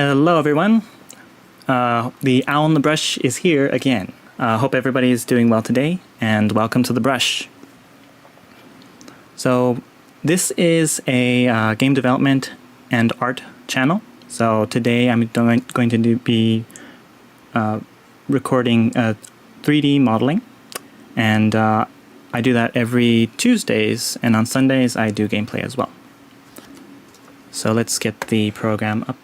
Hello everyone, the Owl on the Brush is here again. Hope everybody is doing well today, and welcome to the Brush. So this is a game development and art channel. So today I'm going to be recording 3D modeling, and I do that every Tuesdays, and on Sundays I do gameplay as well. So let's get the program up.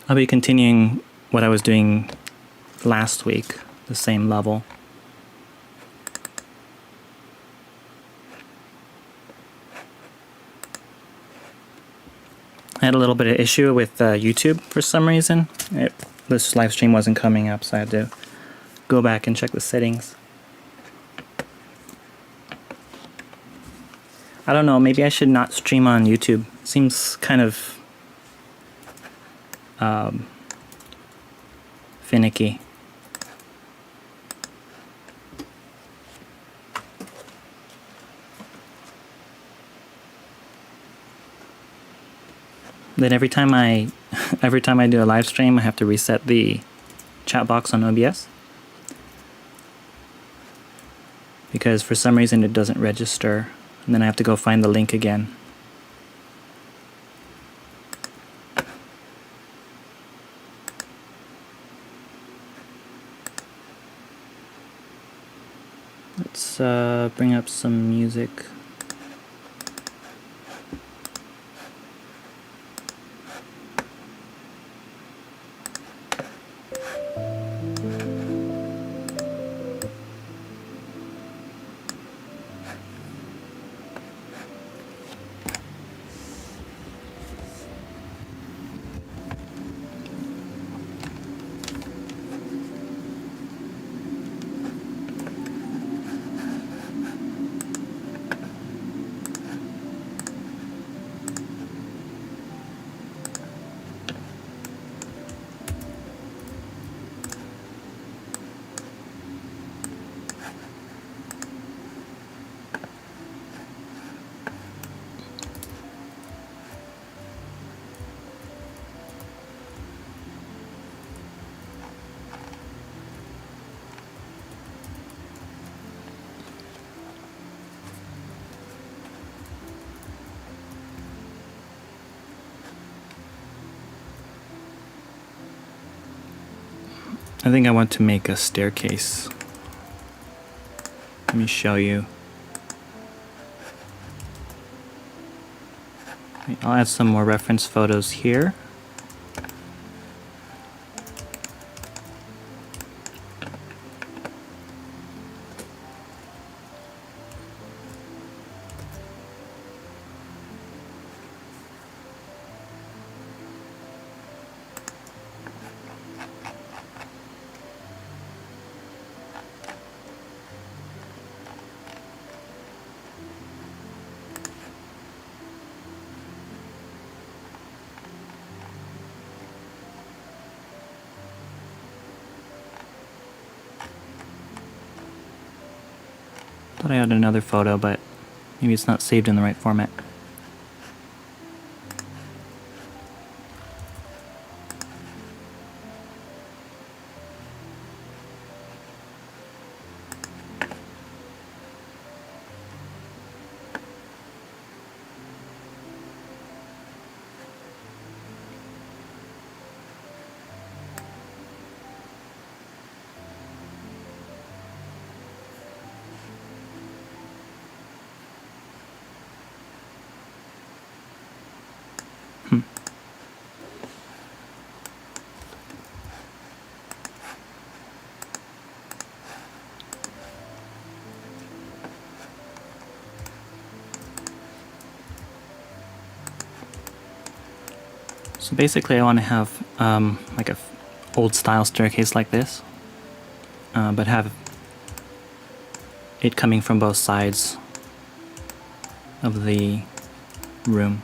I'll be continuing what I was doing last week, the same level. I had a little bit of issue with YouTube for some reason. This live stream wasn't coming up, so I had to go back and check the settings. I don't know, maybe I should not stream on YouTube. Seems kind of finicky. Then every time I do a live stream, I have to reset the chat box on OBS, because for some reason it doesn't register, and then I have to go find the link again. Let's bring up some music. I think I want to make a staircase. Let me show you. I'll add some more reference photos here. Thought I had another photo, but maybe it's not saved in the right format. So basically I want to have like a old style staircase like this, but have it coming from both sides of the room.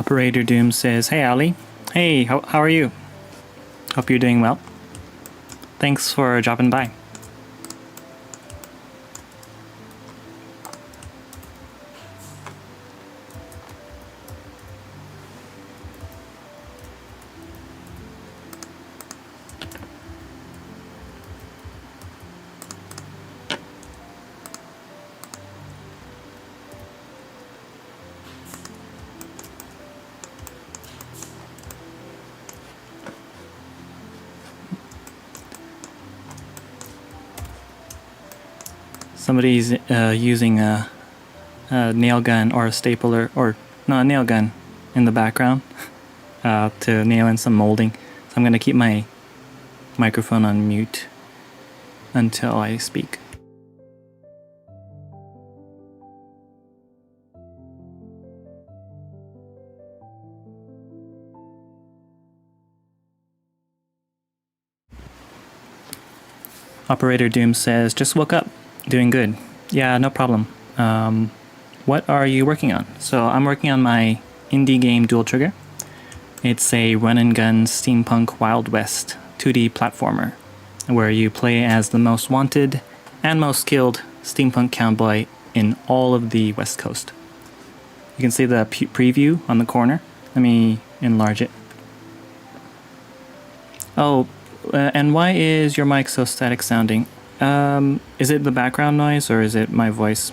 Operator Doom says, "Hey Ali, hey, how are you? Hope you're doing well. Thanks for dropping by." Somebody's using a nail gun or a stapler, or no, a nail gun in the background to nail in some molding. So I'm going to keep my microphone on mute until I speak. Operator Doom says, "Just woke up. Doing good." Yeah, no problem. What are you working on? So I'm working on my indie game Duel Trigger. It's a run-and-gun steampunk Wild West 2D platformer where you play as the most wanted and most skilled steampunk cowboy in all of the West Coast. You can see the preview on the corner. Let me enlarge it. Oh, and why is your mic so static sounding? Is it the background noise or is it my voice?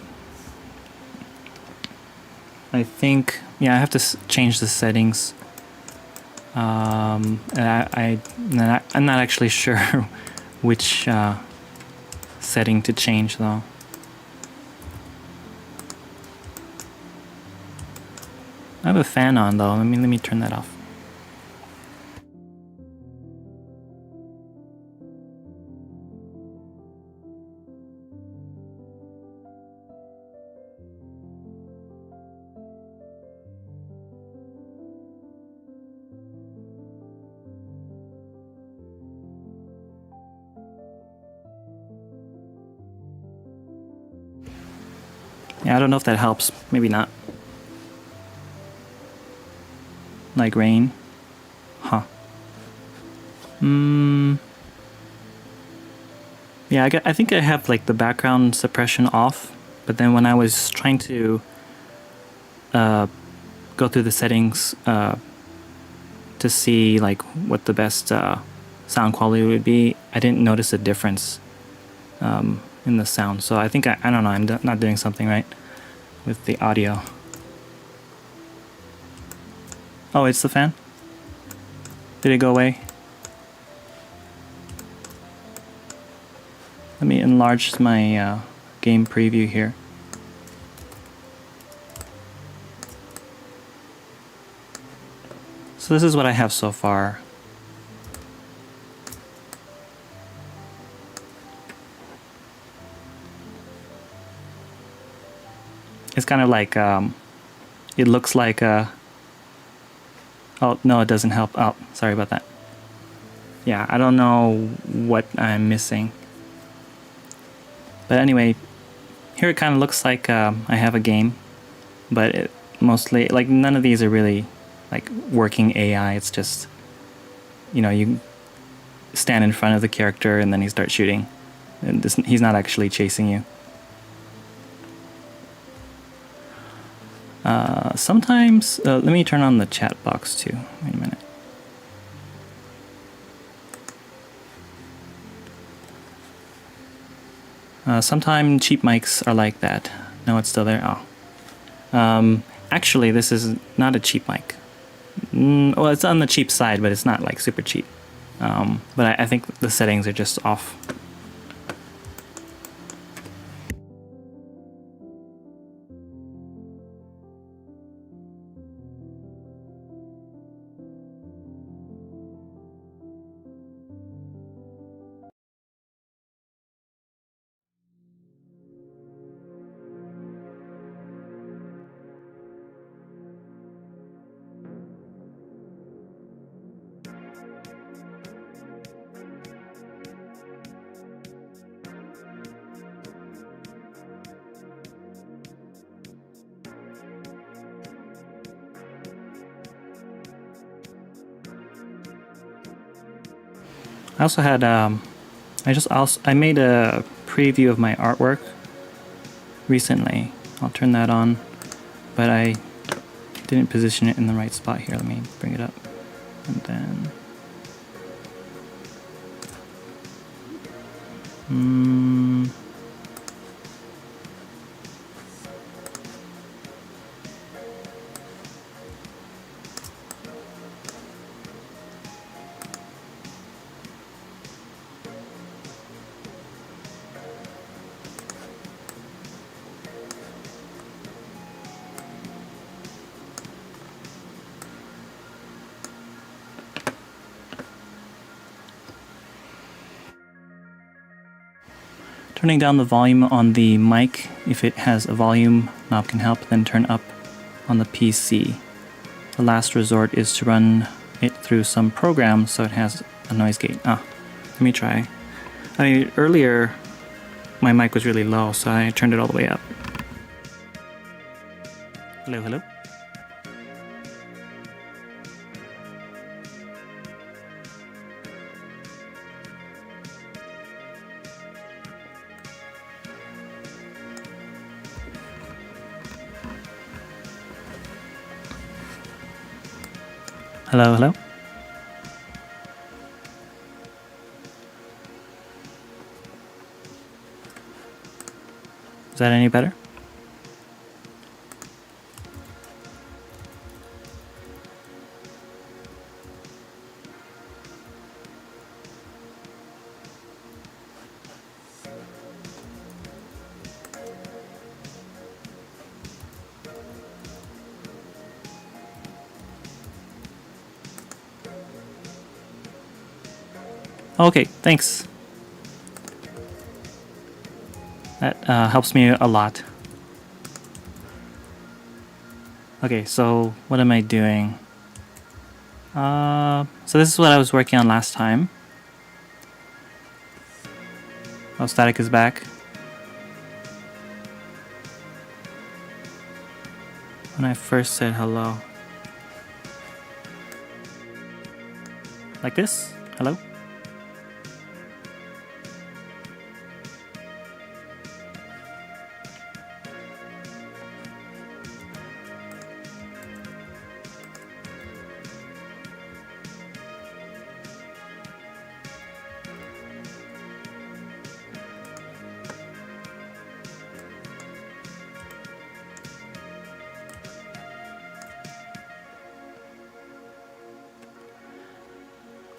I think, yeah, I have to change the settings. I'm not actually sure which setting to change though. I have a fan on though. Let me turn that off. Yeah, I don't know if that helps. Maybe not. Like rain. Huh. Yeah, I think I have like the background suppression off, but then when I was trying to go through the settings to see like what the best sound quality would be, I didn't notice a difference in the sound. So I think I don't know, I'm not doing something right with the audio. Oh, it's the fan? Did it go away? Let me enlarge my game preview here. So this is what I have so far. It's kind of like, it looks like a... Oh, no, it doesn't help. Oh, sorry about that. Yeah, I don't know what I'm missing. But anyway, here it kind of looks like I have a game. But it mostly, like, none of these are really, like, working AI. It's just, you know, you stand in front of the character and then he starts shooting. And he's not actually chasing you. Sometimes, let me turn on the chat box too. Wait a minute. Sometimes cheap mics are like that. No, it's still there. Oh. Actually, this is not a cheap mic. Well, it's on the cheap side, but it's not like super cheap. But I think the settings are just off. I also had I made a preview of my artwork recently. I'll turn that on, but I didn't position it in the right spot here. Let me bring it up, and then turning down the volume on the mic, if it has a volume knob, can help, then turn up on the PC. The last resort is to run it through some program so it has a noise gate. Let me try. Earlier my mic was really low, so I turned it all the way up. Hello, hello. Hello, hello. Is that any better? Okay, thanks. That helps me a lot. Okay, so what am I doing? So this is what I was working on last time. Oh, static is back. When I first said hello. Like this? Hello?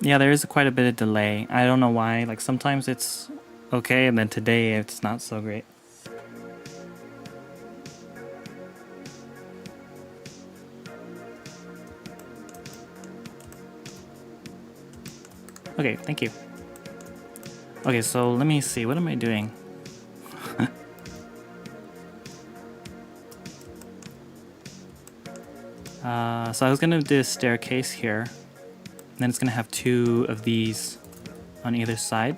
Yeah, there is quite a bit of delay. I don't know why. Like sometimes it's okay, and then today it's not so great. Okay, thank you. Okay, so let me see. What am I doing? So I was gonna do a staircase here. And then it's gonna have two of these on either side.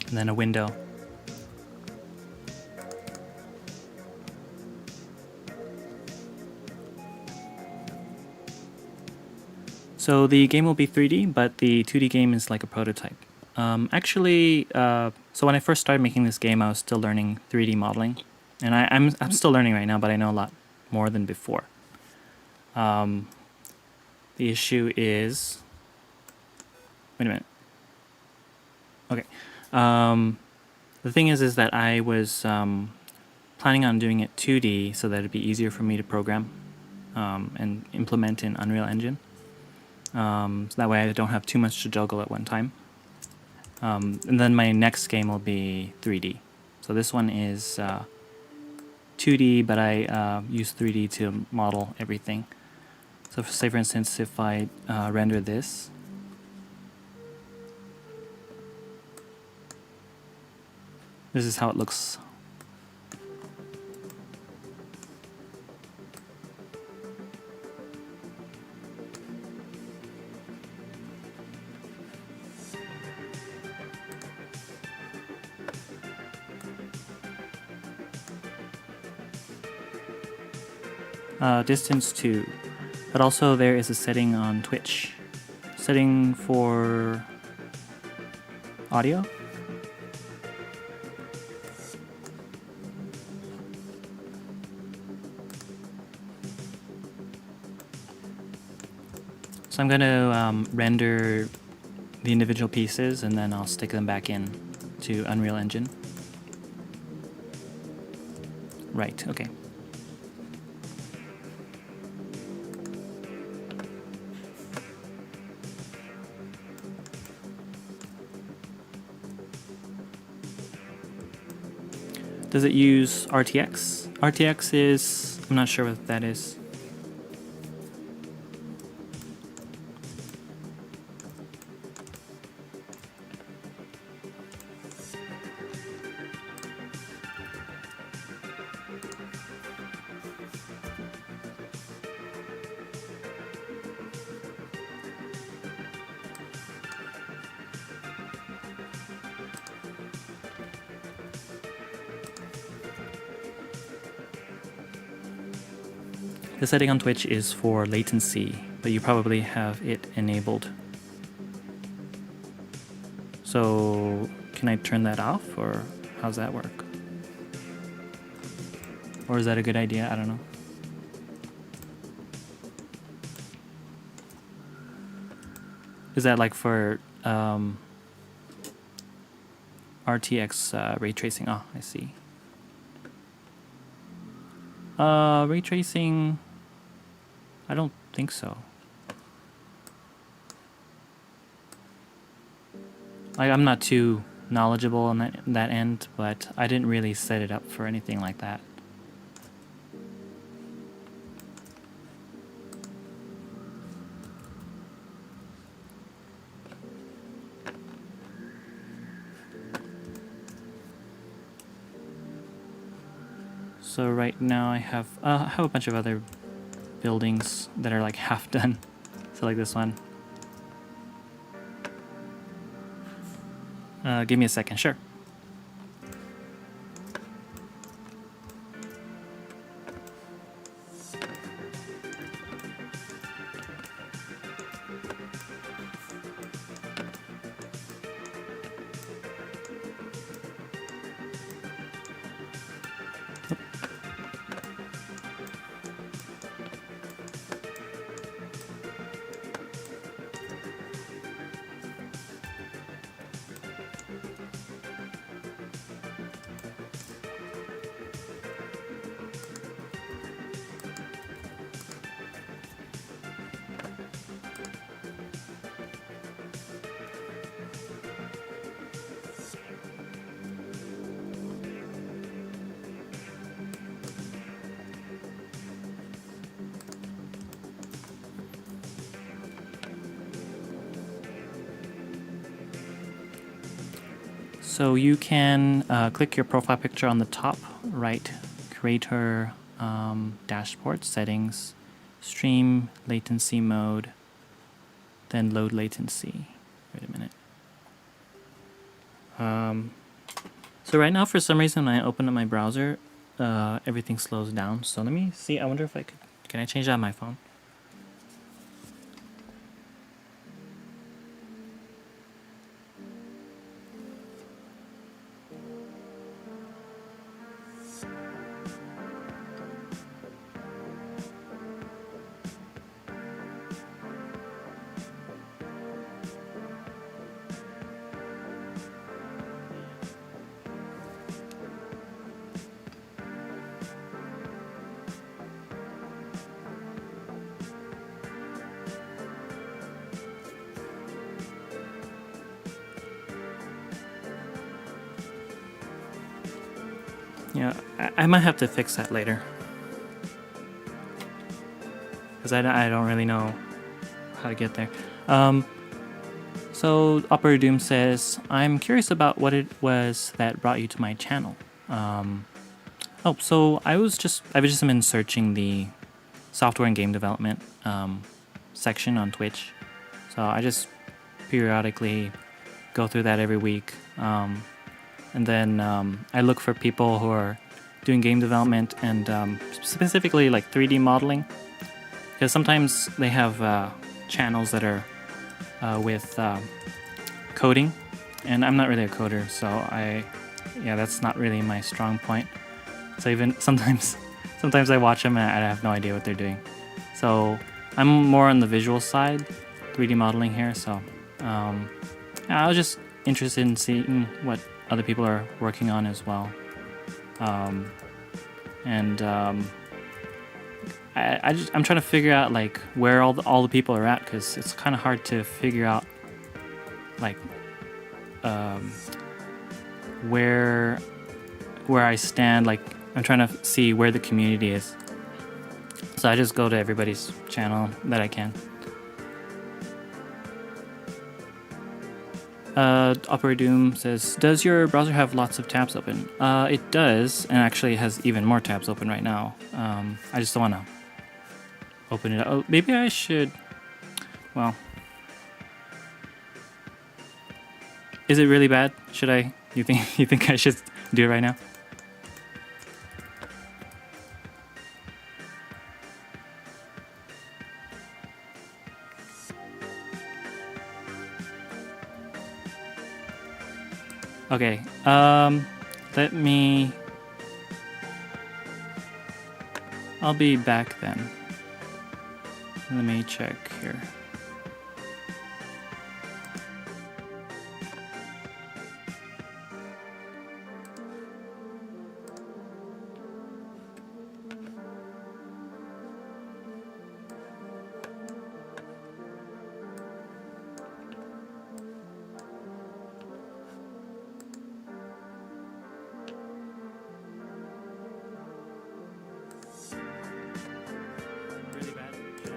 And then a window. So the game will be 3D, but the 2D game is like a prototype. So when I first started making this game, I was still learning 3D modeling, and I'm still learning right now, but I know a lot more than before. The issue is, wait a minute. Okay, the thing is that I was planning on doing it 2D so that it'd be easier for me to program and implement in Unreal Engine. So that way I don't have too much to juggle at one time. And then my next game will be 3D. So this one is 2D, but I use 3D to model everything. So say for instance, if I render this, this is how it looks. Distance 2, but also there is a setting on Twitch setting for audio. So I'm going to render the individual pieces and then I'll stick them back in to Unreal Engine. Right, okay. Does it use RTX? RTX is, I'm not sure what that is. The setting on Twitch is for latency, but you probably have it enabled. So can I turn that off, or how's that work? Or is that a good idea? I don't know. Is that like for RTX ray tracing? Oh, I see. Ray tracing, I don't think so. Like, I'm not too knowledgeable on that end, but I didn't really set it up for anything like that. So right now I have a bunch of other buildings that are like half done. So like this one. Give me a second, sure. So you can click your profile picture on the top right, creator, dashboard, settings, stream, latency mode, then load latency. Wait a minute. So right now, for some reason, when I open up my browser, everything slows down. So let me see. I wonder if I could. Can I change that on my phone? Yeah, I might have to fix that later. Because I don't really know how to get there. So Operator Doom says, I'm curious about what it was that brought you to my channel. So I've just been searching the software and game development section on Twitch. So I just periodically go through that every week. And then I look for people who are doing game development and specifically like 3D modeling. Because sometimes they have channels that are with coding, and I'm not really a coder, so that's not really my strong point. So even sometimes I watch them and I have no idea what they're doing. So I'm more on the visual side, 3D modeling here. So I was just interested in seeing what other people are working on as well. I'm trying to figure out like where all the people are at, because it's kind of hard to figure out like where I stand. Like I'm trying to see where the community is. So I just go to everybody's channel that I can. Opera Doom says, does your browser have lots of tabs open? It does, and actually it has even more tabs open right now. I just don't want to open it up. Oh, maybe I should. Well, is it really bad? Should I? You think I should do it right now? Okay. Let me. I'll be back then. Let me check here. Really bad? Should I?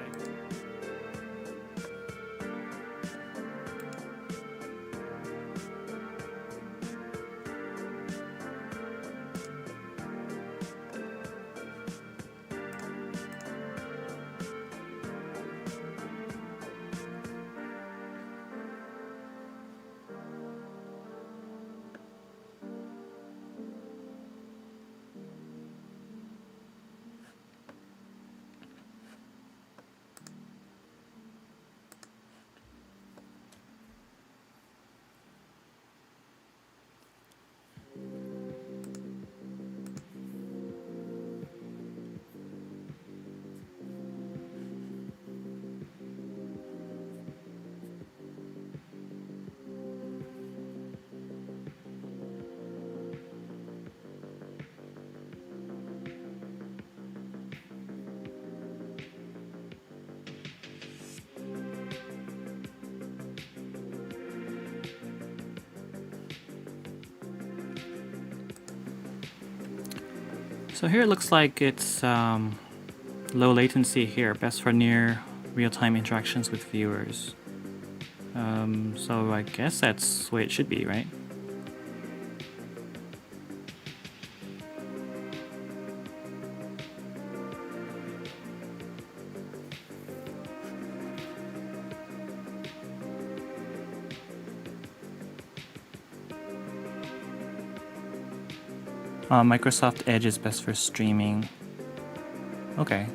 So here it looks like it's low latency here, best for near real-time interactions with viewers. So I guess that's the way it should be, right? Microsoft Edge is best for streaming. Okay.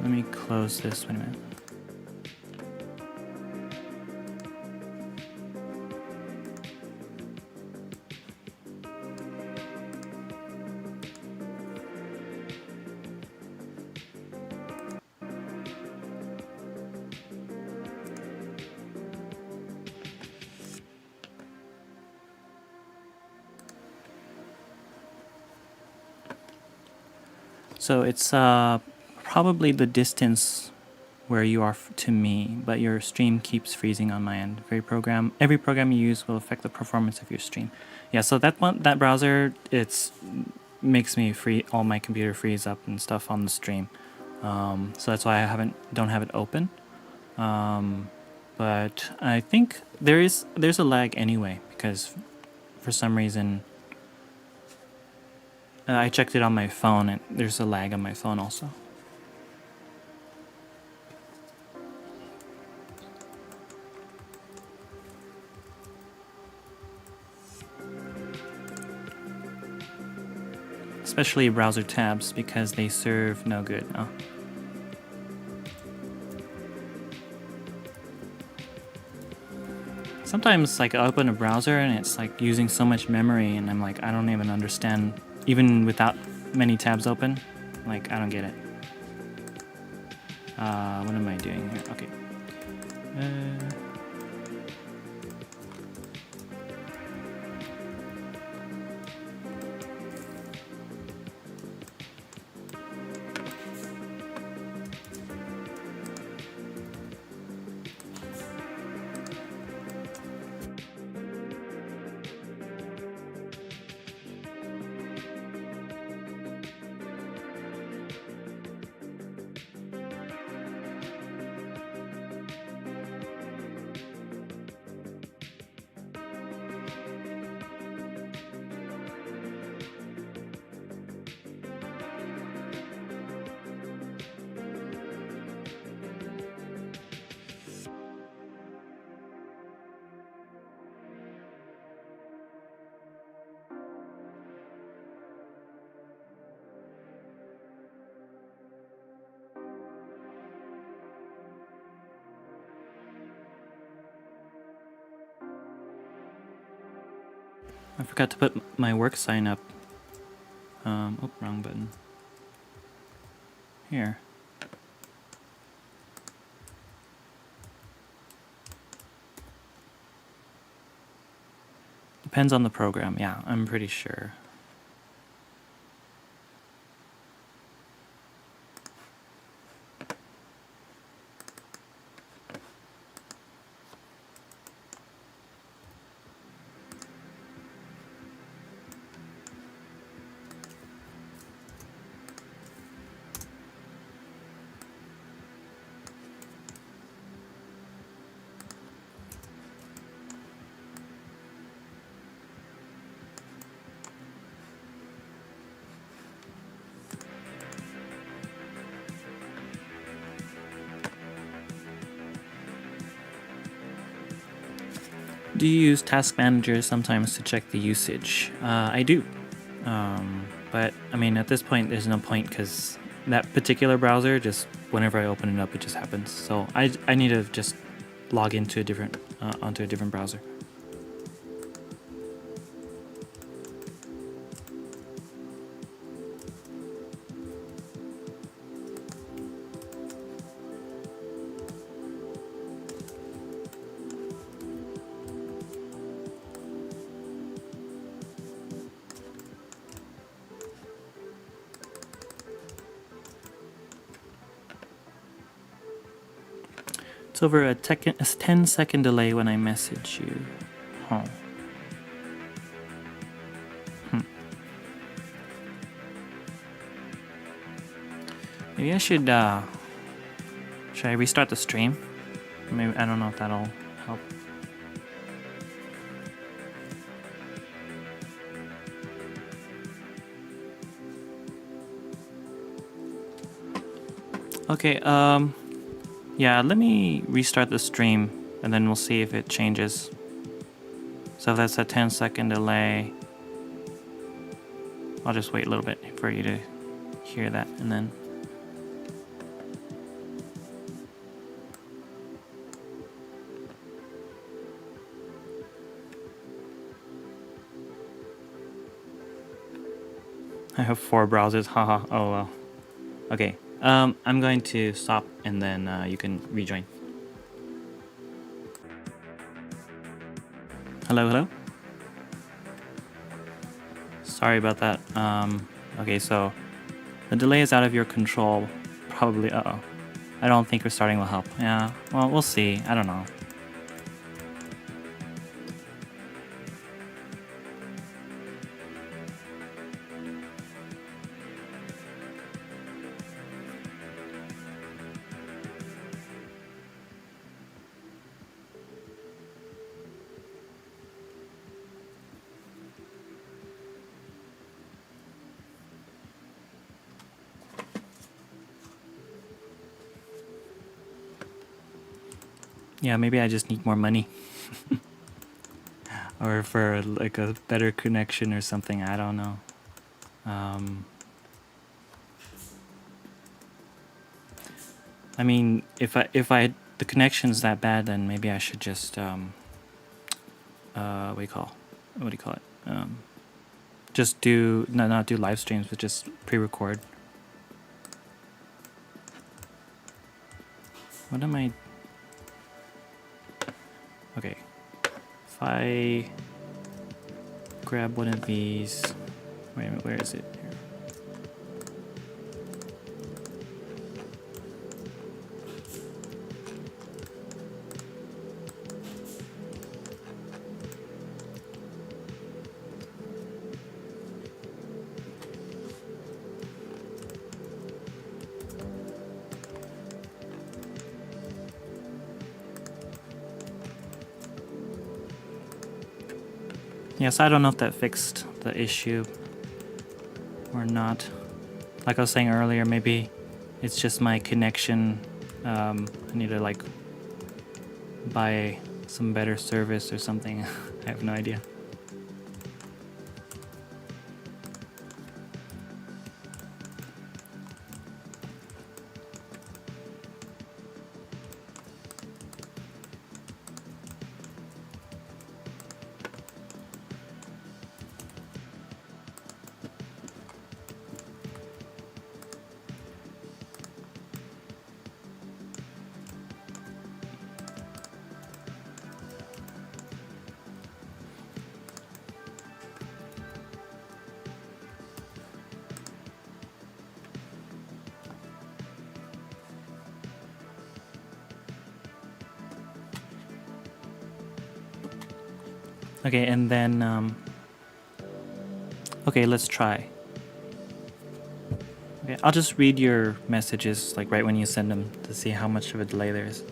Let me close this. Wait a minute. So it's probably the distance where you are to me, but your stream keeps freezing on my end. Every program you use will affect the performance of your stream. Yeah, so that browser, it's makes me all my computer freeze up and stuff on the stream. So that's why I don't have it open. But I think there's a lag anyway, because for some reason I checked it on my phone and there's a lag on my phone also. Especially browser tabs, because they serve no good. Oh. Sometimes like I open a browser and it's like using so much memory and I'm like, I don't even understand, even without many tabs open. Like, I don't get it. What am I doing here? Okay. I forgot to put my work sign up. Oh, wrong button. Here. Depends on the program. Yeah, I'm pretty sure. Do you use Task Manager sometimes to check the usage? I do. But I mean, at this point, there's no point because that particular browser, just whenever I open it up, it just happens. So I need to just log into onto a different browser. It's over a 10-second delay when I message you. Huh. Maybe I should I restart the stream? Maybe, I don't know if that'll help. Okay, yeah, let me restart the stream and then we'll see if it changes. So if that's a 10-second delay, I'll just wait a little bit for you to hear that and then. I have 4 browsers, haha, oh well. Okay, I'm going to stop and then you can rejoin. Hello, hello? Sorry about that. Okay, so The delay is out of your control. Probably. Uh-oh. I don't think restarting will help. Yeah, well, we'll see. I don't know. Yeah, maybe I just need more money. Or for like a better connection or something. I don't know. I mean, if the connection's that bad, then maybe I should just what do you call it? Just do not do live streams, but just pre-record. What am I? Okay, if I grab one of these. Wait a minute, where is it? Here. Yes, I don't know if that fixed the issue or not. Like I was saying earlier, maybe it's just my connection. I need to like buy some better service or something. I have no idea. Okay, and then okay, let's try. Okay, I'll just read your messages like right when you send them to see how much of a delay there is.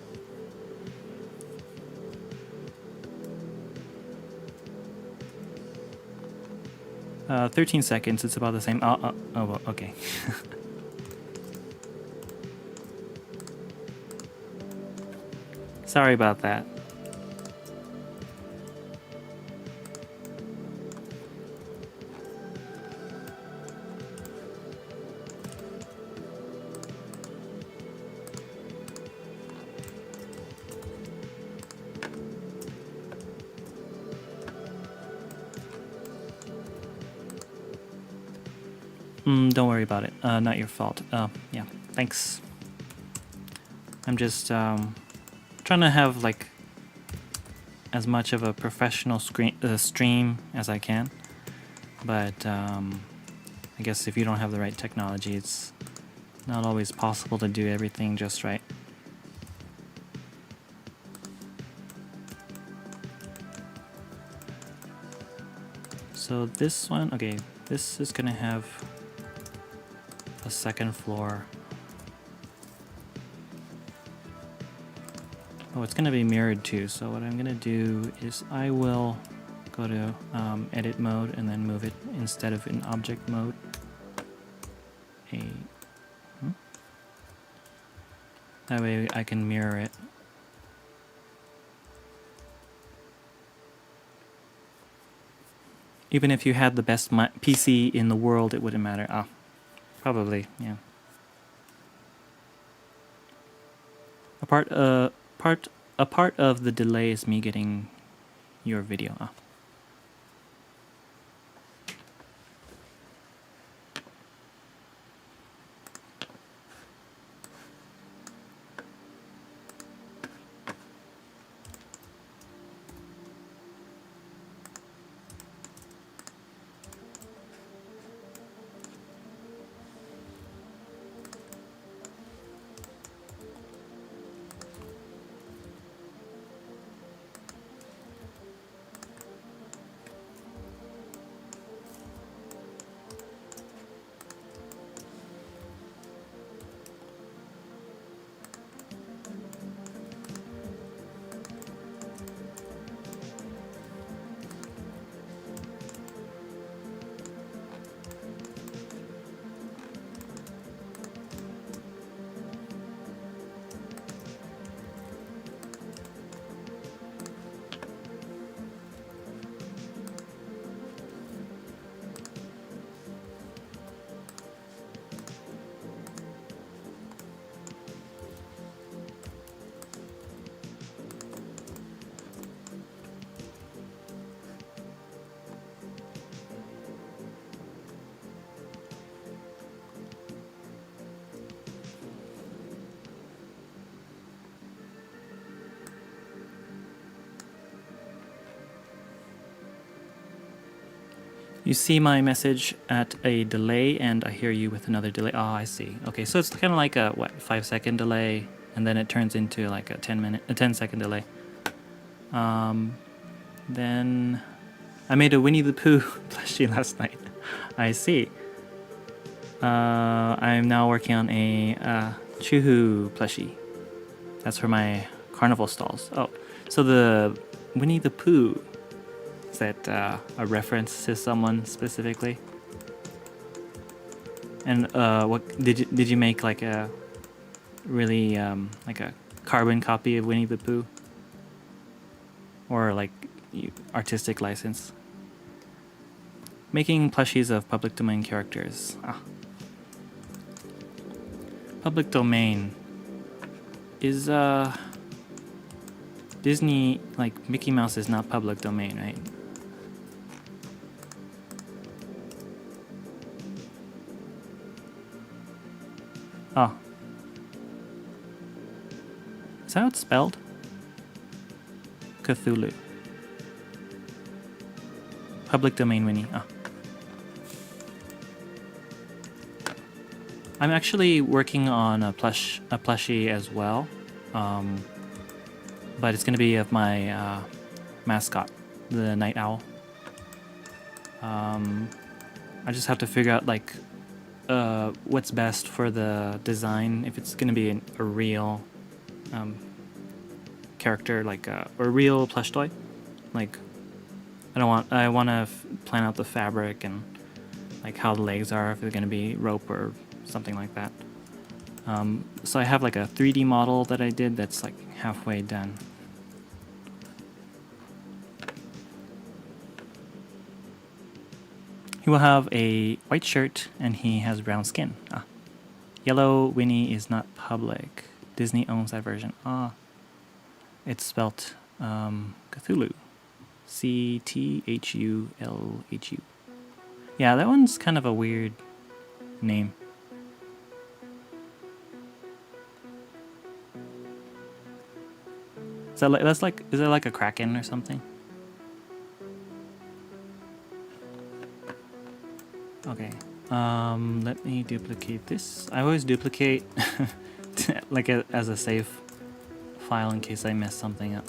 13 seconds. It's about the same. Oh, well, okay. Sorry about that. Don't worry about it. Not your fault. Yeah, thanks. I'm just trying to have like as much of a professional stream as I can, but I guess if you don't have the right technology, it's not always possible to do everything just right. So this one, okay, this is gonna have a second floor. Oh, it's gonna be mirrored too. So what I'm gonna do is I will go to edit mode and then move it instead of in object mode. That way I can mirror it. Even if you had the best PC in the world, it wouldn't matter. Ah, probably, yeah. A part of the delay is me getting your video. Ah. You see my message at a delay, and I hear you with another delay. Oh, I see. Okay, so it's kind of like a 5-second delay, and then it turns into like a 10-second delay. Then I made a Winnie the Pooh plushie last night. I see. I'm now working on a Chuhu plushie. That's for my carnival stalls. Oh, so the Winnie the Pooh, is that a reference to someone specifically? And what did you make like a really like a carbon copy of Winnie the Pooh, or like artistic license? Making plushies of public domain characters. Public domain is Disney, like Mickey Mouse is not public domain, right? Oh. Is that how it's spelled? Cthulhu. Public domain Winnie. Oh. I'm actually working on a plushie as well, but it's gonna be of my mascot, the night owl. I just have to figure out like what's best for the design. If it's gonna be a real character, like or a real plush toy, like I want to plan out the fabric and like how the legs are, if they're gonna be rope or something like that. So I have like a 3D model that I did that's like halfway done. He will have a white shirt and he has brown skin. Yellow Winnie is not public. Disney owns that version. It's spelt Cthulhu. Cthulhu. Yeah, that one's kind of a weird name. Is it like a kraken or something? Okay. Let me duplicate this. I always duplicate like as a save file in case I mess something up.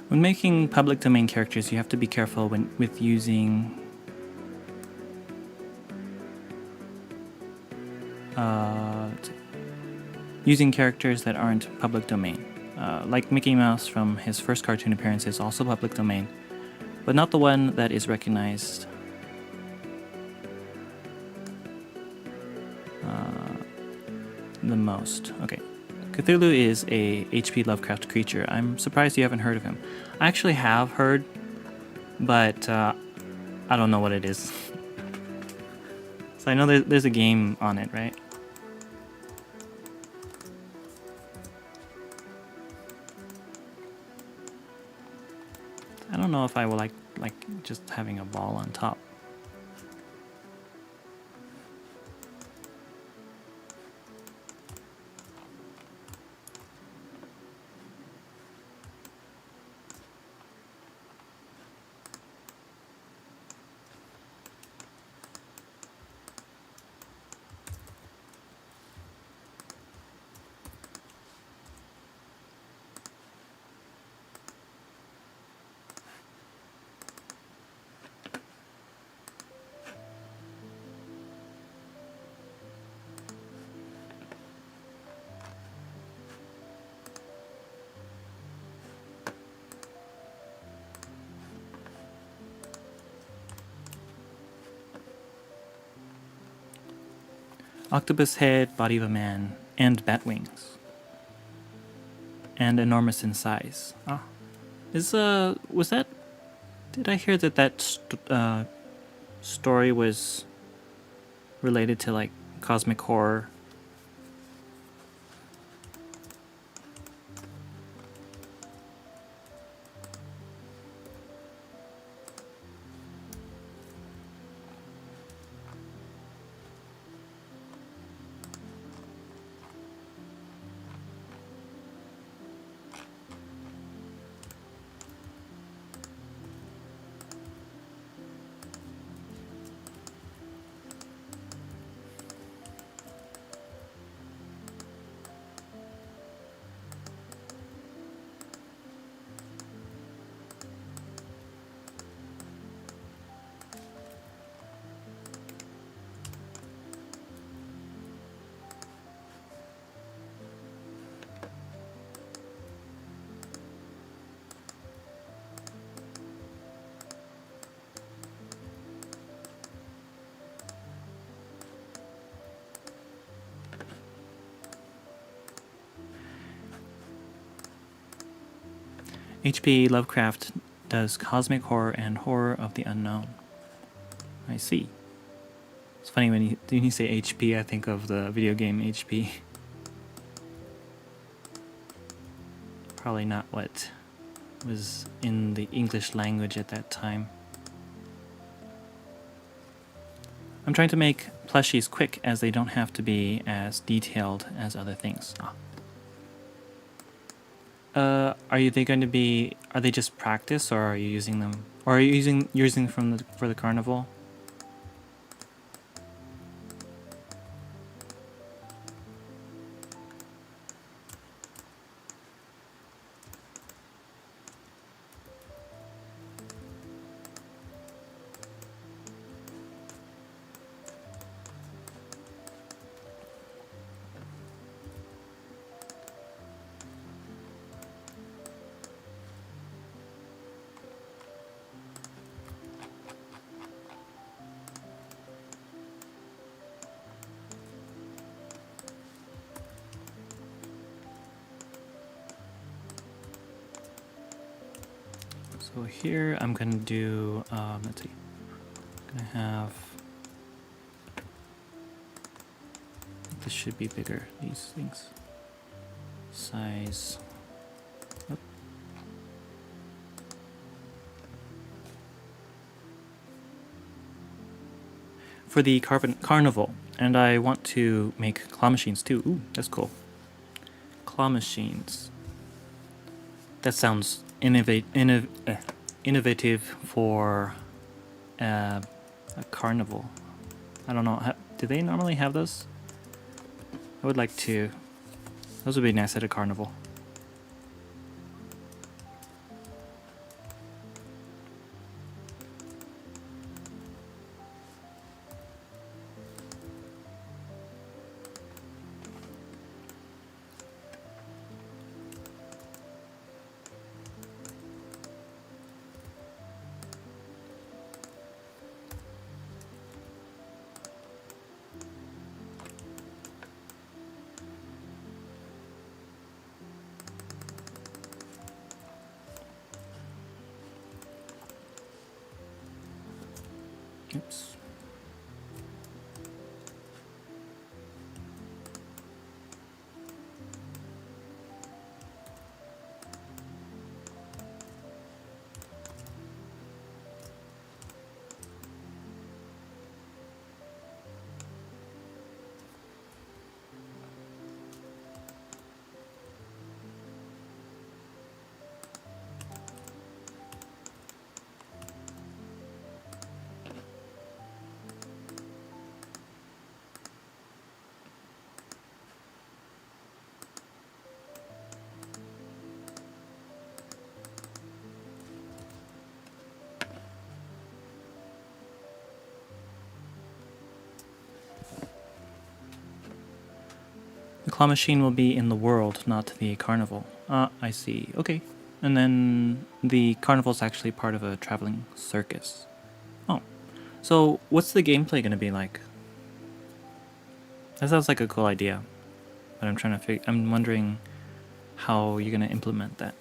When making public domain characters, you have to be careful with using characters that aren't public domain. Like Mickey Mouse from his first cartoon appearance is also public domain, but not the one that is recognized the most. Okay. Cthulhu is a H.P. Lovecraft creature. I'm surprised you haven't heard of him. I actually have heard, but I don't know what it is. So I know there's a game on it, right? don't know if I will like just having a ball on top. Octopus head, body of a man, and bat wings. And enormous in size. Ah. Was that... Did I hear that story was related to, like, cosmic horror? H.P. Lovecraft does cosmic horror and horror of the unknown. I see. It's funny when you say HP, I think of the video game HP. Probably not what was in the English language at that time. I'm trying to make plushies quick as they don't have to be as detailed as other things. Are they going to be? Are they just practice, or are you using them? Or are you using from for the carnival? So here I'm gonna do, let's see, I'm gonna have, this should be bigger, these things. Size, oh. For the carnival, and I want to make claw machines too. Ooh, that's cool. Claw machines. That sounds innovative for a carnival. I don't know. Do they normally have those? I would like to. Those would be nice at a carnival. Oops. The claw machine will be in the world, not the carnival. I see. Okay. And then the carnival is actually part of a traveling circus. Oh. So what's the gameplay going to be like? That sounds like a cool idea. But I'm wondering how you're going to implement that.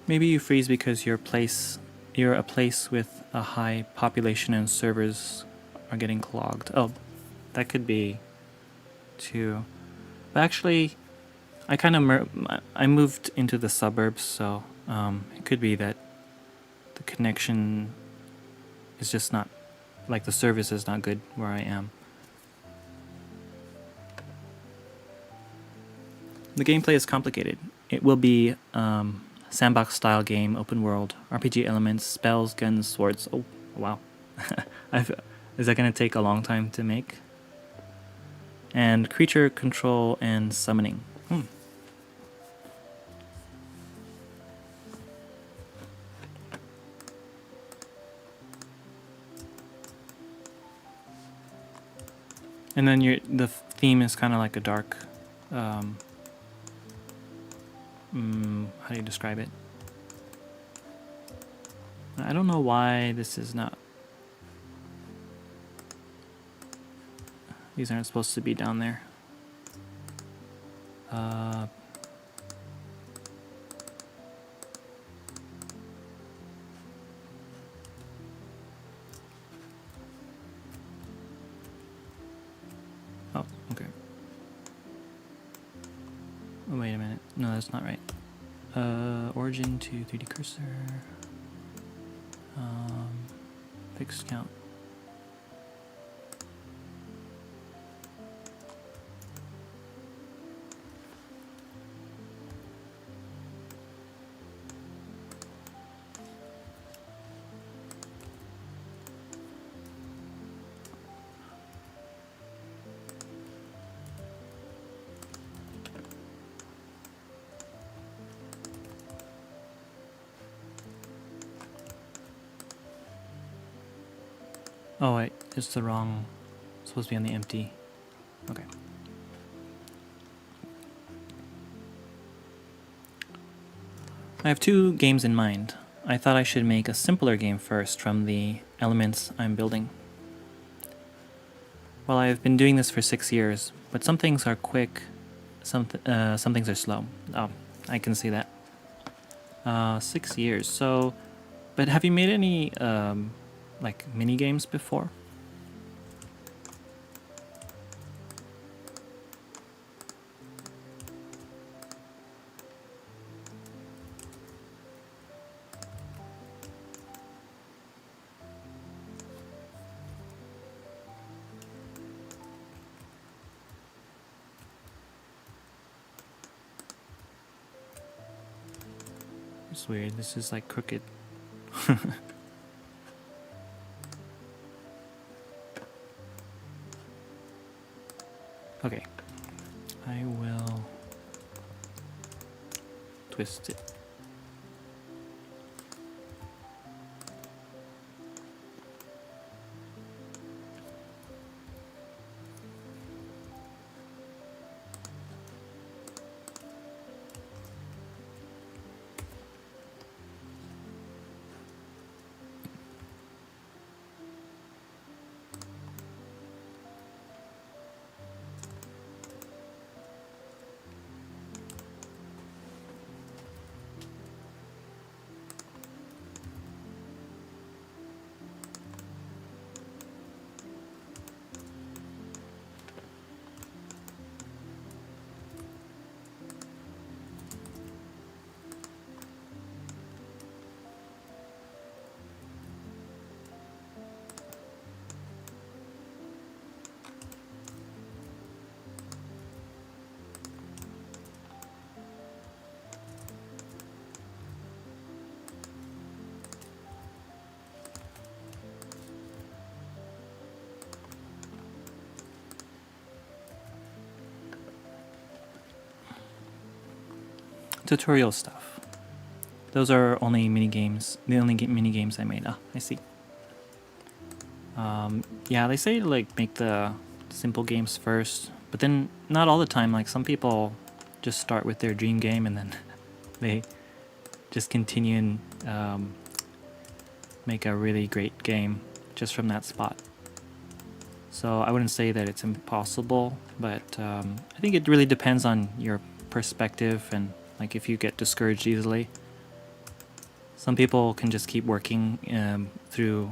Maybe you freeze because you're a place with a high population and servers are getting clogged. Oh, that could be too. But actually, I moved into the suburbs, so it could be that the connection is just not, like the service is not good where I am. The gameplay is complicated. It will be sandbox style game, open world, RPG elements, spells, guns, swords. Oh, wow. Is that going to take a long time to make? And creature control and summoning. And then the theme is kind of like a dark. How do you describe it? I don't know why this is not. These aren't supposed to be down there. Oh, okay. Oh, wait a minute. No, that's not right. Origin to 3D cursor. Fixed count. Oh wait, it's the wrong. It's supposed to be on the empty. Okay. I have two games in mind. I thought I should make a simpler game first from the elements I'm building. Well, I've been doing this for 6 years, but some things are quick, some things are slow. Oh, I can see that. 6 years. So, but have you made any like mini games before? It's weird. This is like crooked. Okay. I will twist it. tutorial stuff. Those are only mini games. The only mini games I made. Ah, I see. Yeah, they say to like make the simple games first, but then not all the time. Like some people just start with their dream game and then they just continue and make a really great game just from that spot. So I wouldn't say that it's impossible, but I think it really depends on your perspective and like if you get discouraged easily. Some people can just keep working through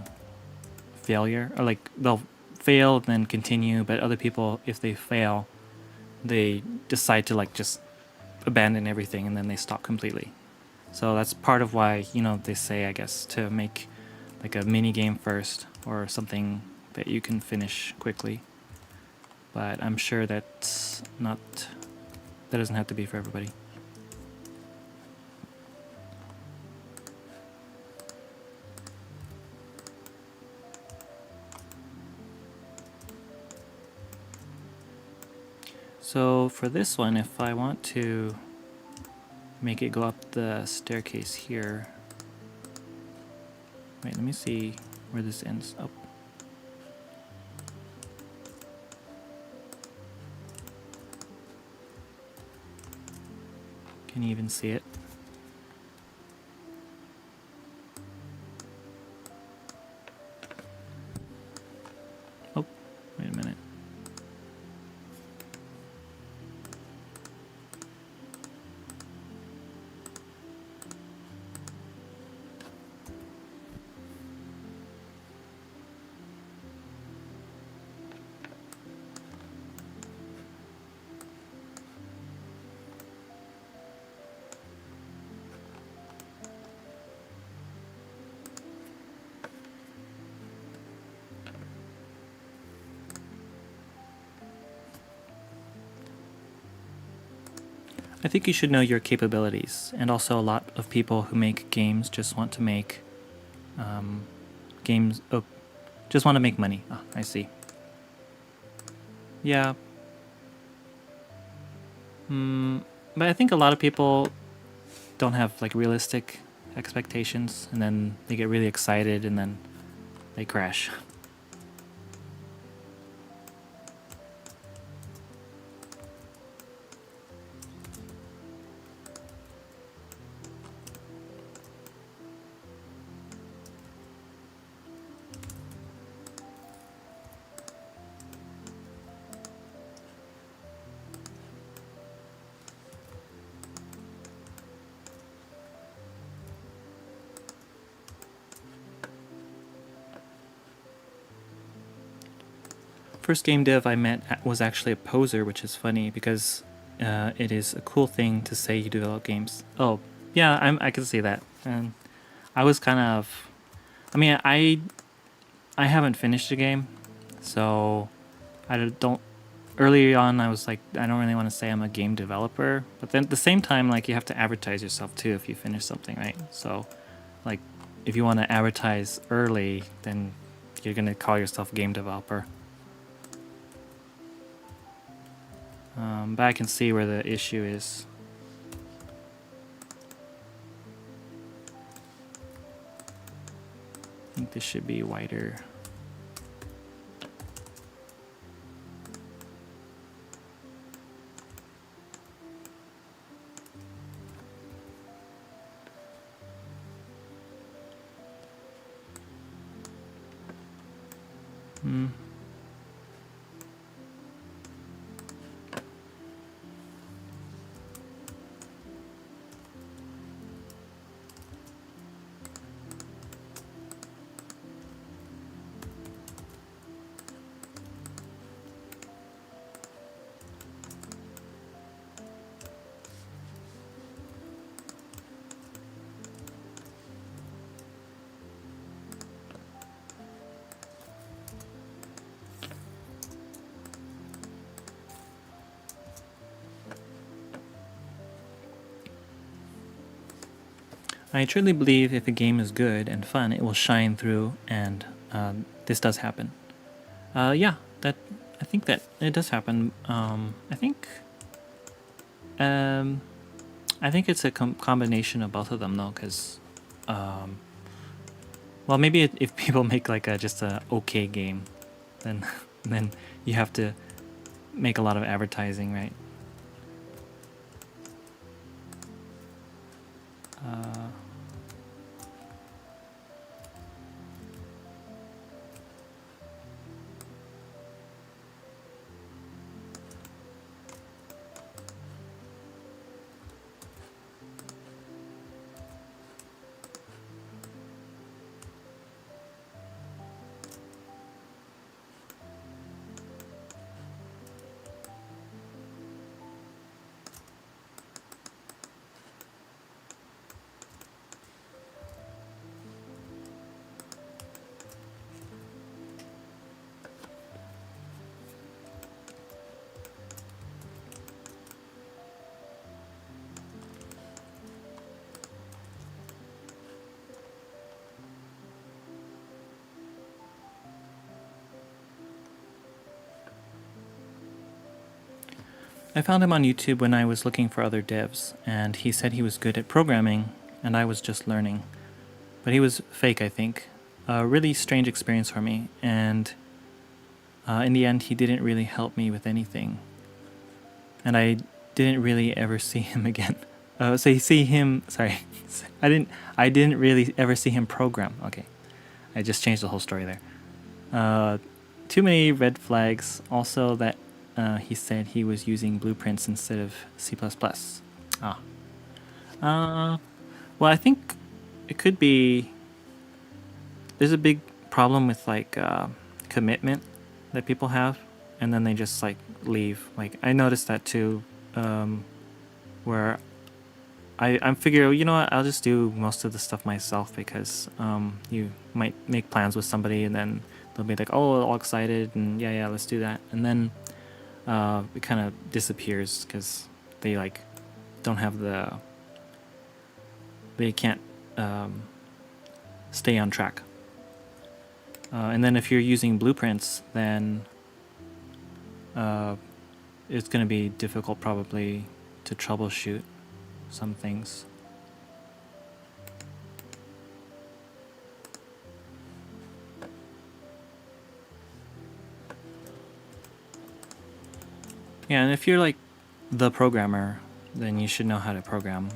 failure, or like they'll fail and then continue, but other people, if they fail, they decide to like just abandon everything and then they stop completely. So that's part of why, you know, they say, I guess, to make like a mini game first or something that you can finish quickly. But I'm sure that doesn't have to be for everybody. So for this one, if I want to make it go up the staircase here, wait, let me see where this ends up. Can you even see it? Oh, wait a minute. I think you should know your capabilities, and also a lot of people who make games just want to make games. Oh, just want to make money. Ah, I see. Yeah. But I think a lot of people don't have like realistic expectations, and then they get really excited, and then they crash. First game dev I met was actually a poser, which is funny because it is a cool thing to say you develop games. Oh, yeah, I can see that. And I was kind of, I mean, I haven't finished the game, so I don't. Early on, I was like, I don't really want to say I'm a game developer, but then at the same time, like you have to advertise yourself too if you finish something, right? So, like, if you want to advertise early, then you're gonna call yourself a game developer. But I can see where the issue is. I think this should be wider. I truly believe if a game is good and fun, it will shine through, and this does happen. Yeah, I think that it does happen. I think I I think it's a combination of both of them though, because, well, maybe if people make like just a okay game, then then you have to make a lot of advertising, right? I found him on YouTube when I was looking for other devs, and he said he was good at programming, and I was just learning. But he was fake, I think. A really strange experience for me, and in the end, he didn't really help me with anything. And I didn't really ever see him again. So you see him. Sorry, I didn't really ever see him program. Okay, I just changed the whole story there. Too many red flags. Also, that he said he was using blueprints instead of C++. Ah. Well, I think it could be. There's a big problem with like commitment that people have, and then they just like leave. Like I noticed that too, where I'm figuring, you know what, I'll just do most of the stuff myself because you might make plans with somebody and then they'll be like, oh, all excited and yeah, let's do that, and then it kind of disappears because they like don't have they can't stay on track. And then if you're using blueprints, then it's going to be difficult probably to troubleshoot some things. Yeah, and if you're like the programmer, then you should know how to program.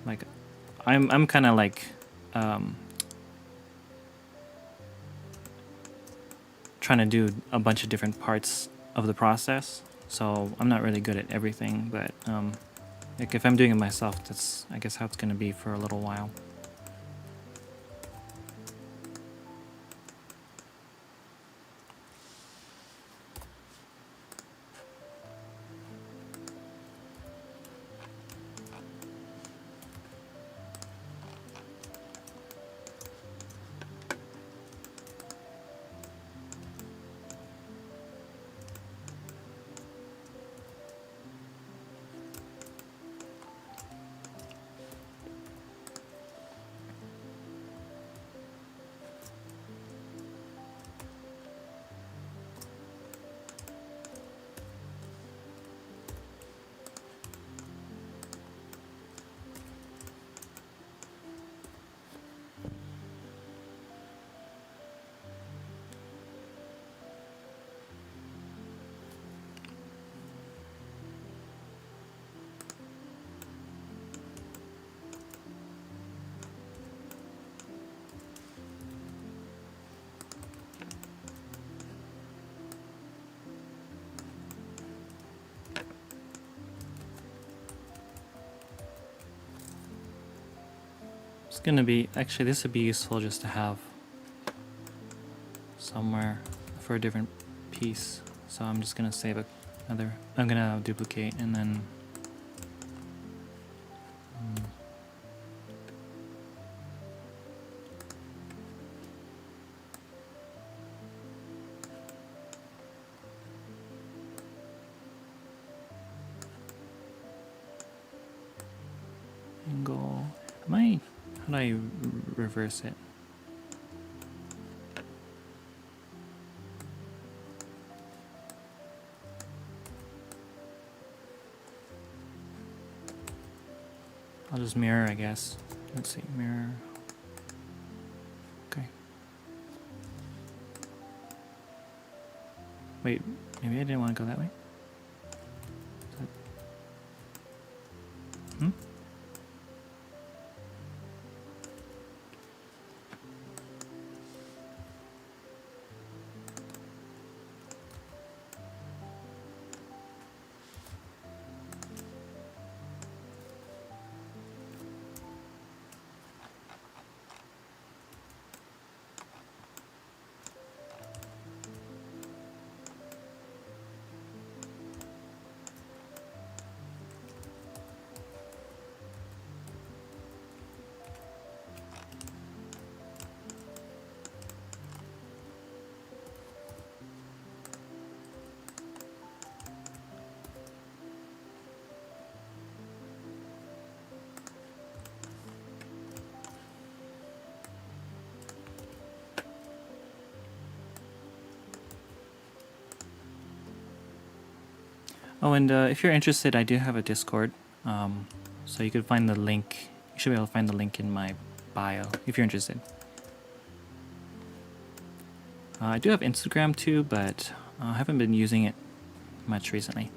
Like, I'm kind of like trying to do a bunch of different parts of the process, so I'm not really good at everything. But like if I'm doing it myself, that's I guess how it's gonna be for a little while. It's gonna be actually this would be useful just to have somewhere for a different piece. So I'm just gonna save another. I'm gonna duplicate and then. Angle. How do I reverse it? I'll just mirror, I guess. Let's see, mirror. Okay. Wait, maybe I didn't want to go that way. Hmm? Oh, and if you're interested, I do have a Discord. So you could find the link. You should be able to find the link in my bio if you're interested. I do have Instagram too, but I haven't been using it much recently.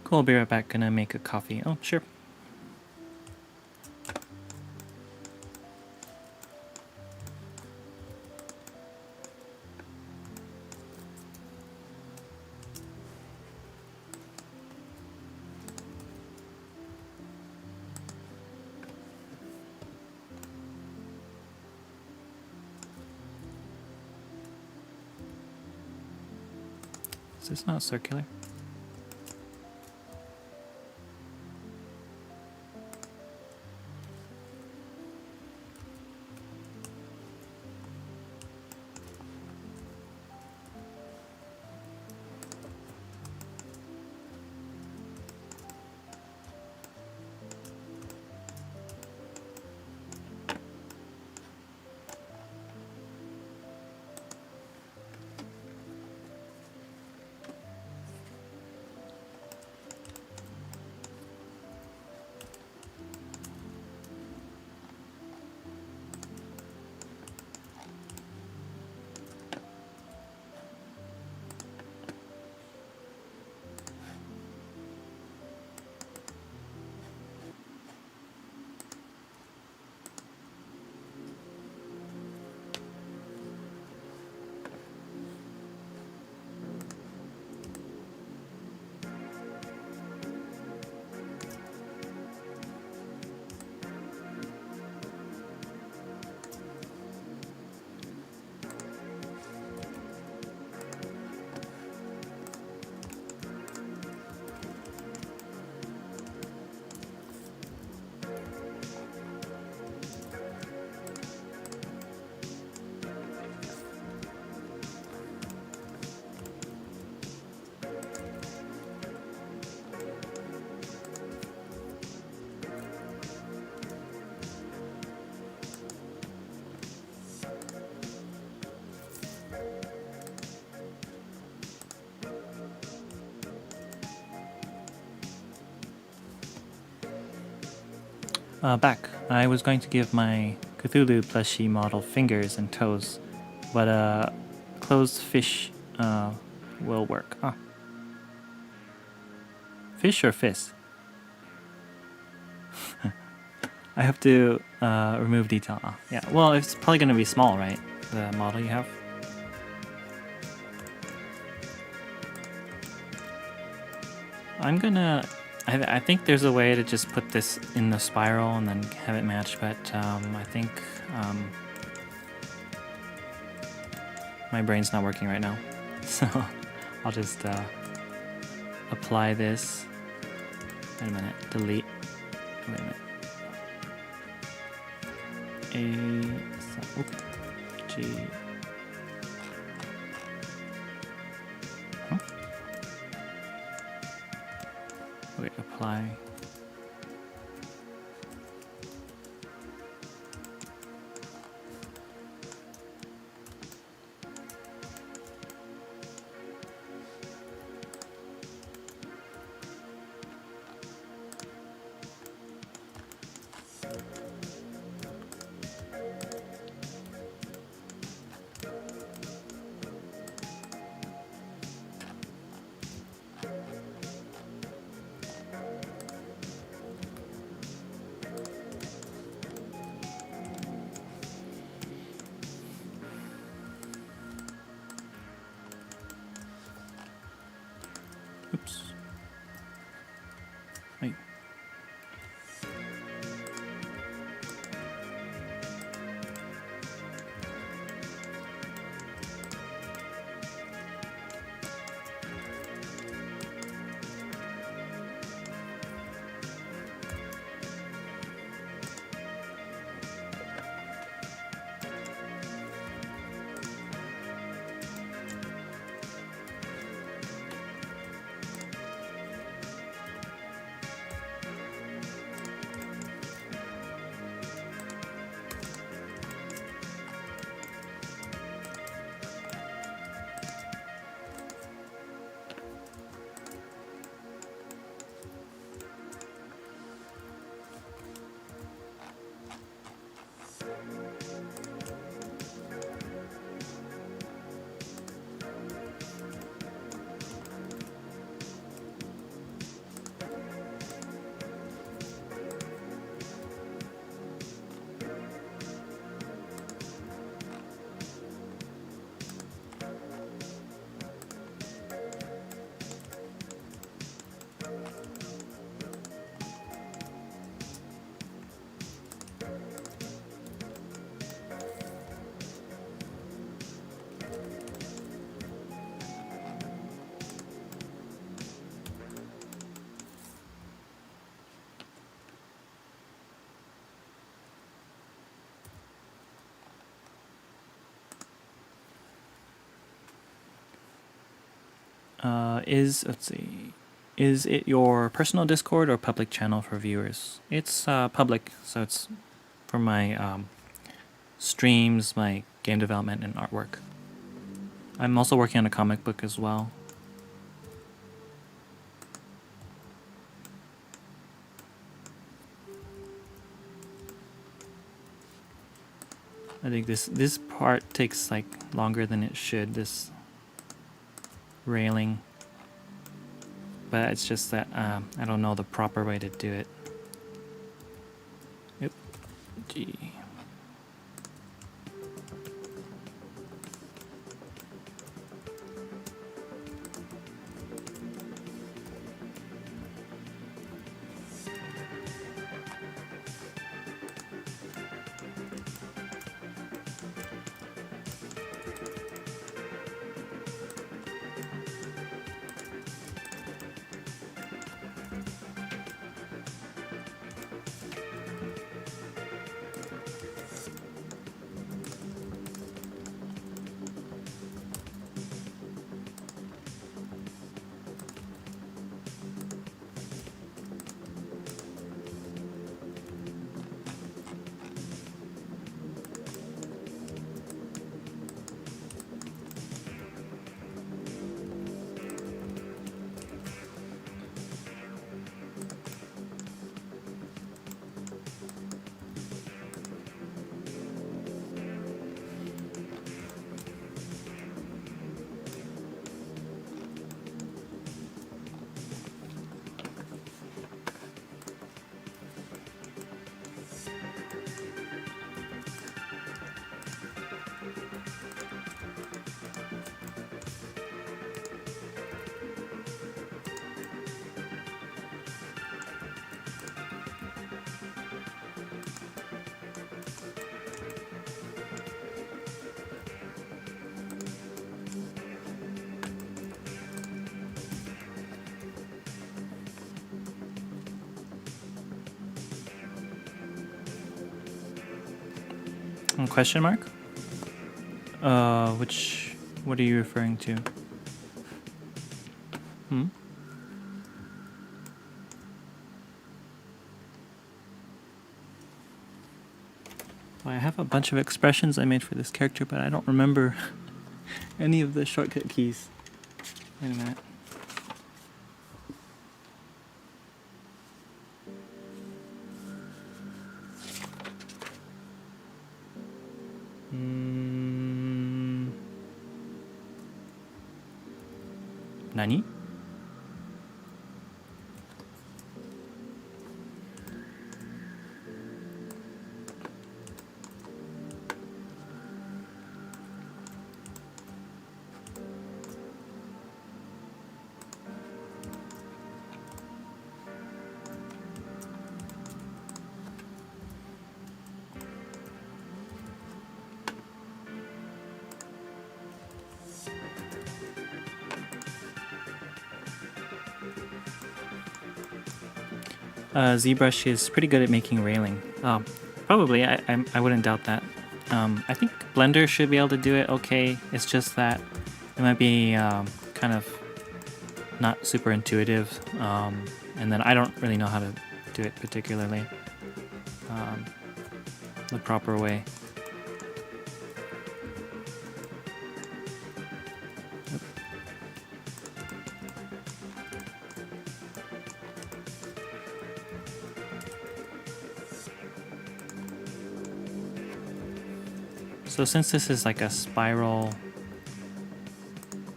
Cool, I'll be right back. Gonna make a coffee. Oh, sure. Is this not circular? Back. I was going to give my Cthulhu plushie model fingers and toes, but closed fish will work. Huh? Fish or fist? I have to remove detail. Oh, yeah, well, it's probably going to be small, right? The model you have. I'm gonna. I think there's a way to just put this in the spiral and then have it match, but I think my brain's not working right now. So I'll just apply this. Wait a minute. Delete. Wait a minute. G. Huh? Wait, apply. Oops. Wait. Let's see, is it your personal Discord or public channel for viewers? It's public, so it's for my streams, my game development, and artwork. I'm also working on a comic book as well. I think this part takes like longer than it should, this railing. But it's just that I don't know the proper way to do it. Yep. G. Question mark? What are you referring to? Hmm? Well, I have a bunch of expressions I made for this character, but I don't remember any of the shortcut keys. Wait a minute. Nani? ZBrush is pretty good at making railing. Probably, I wouldn't doubt that. I think Blender should be able to do it okay. It's just that it might be kind of not super intuitive. And then I don't really know how to do it particularly the proper way. So since this is like a spiral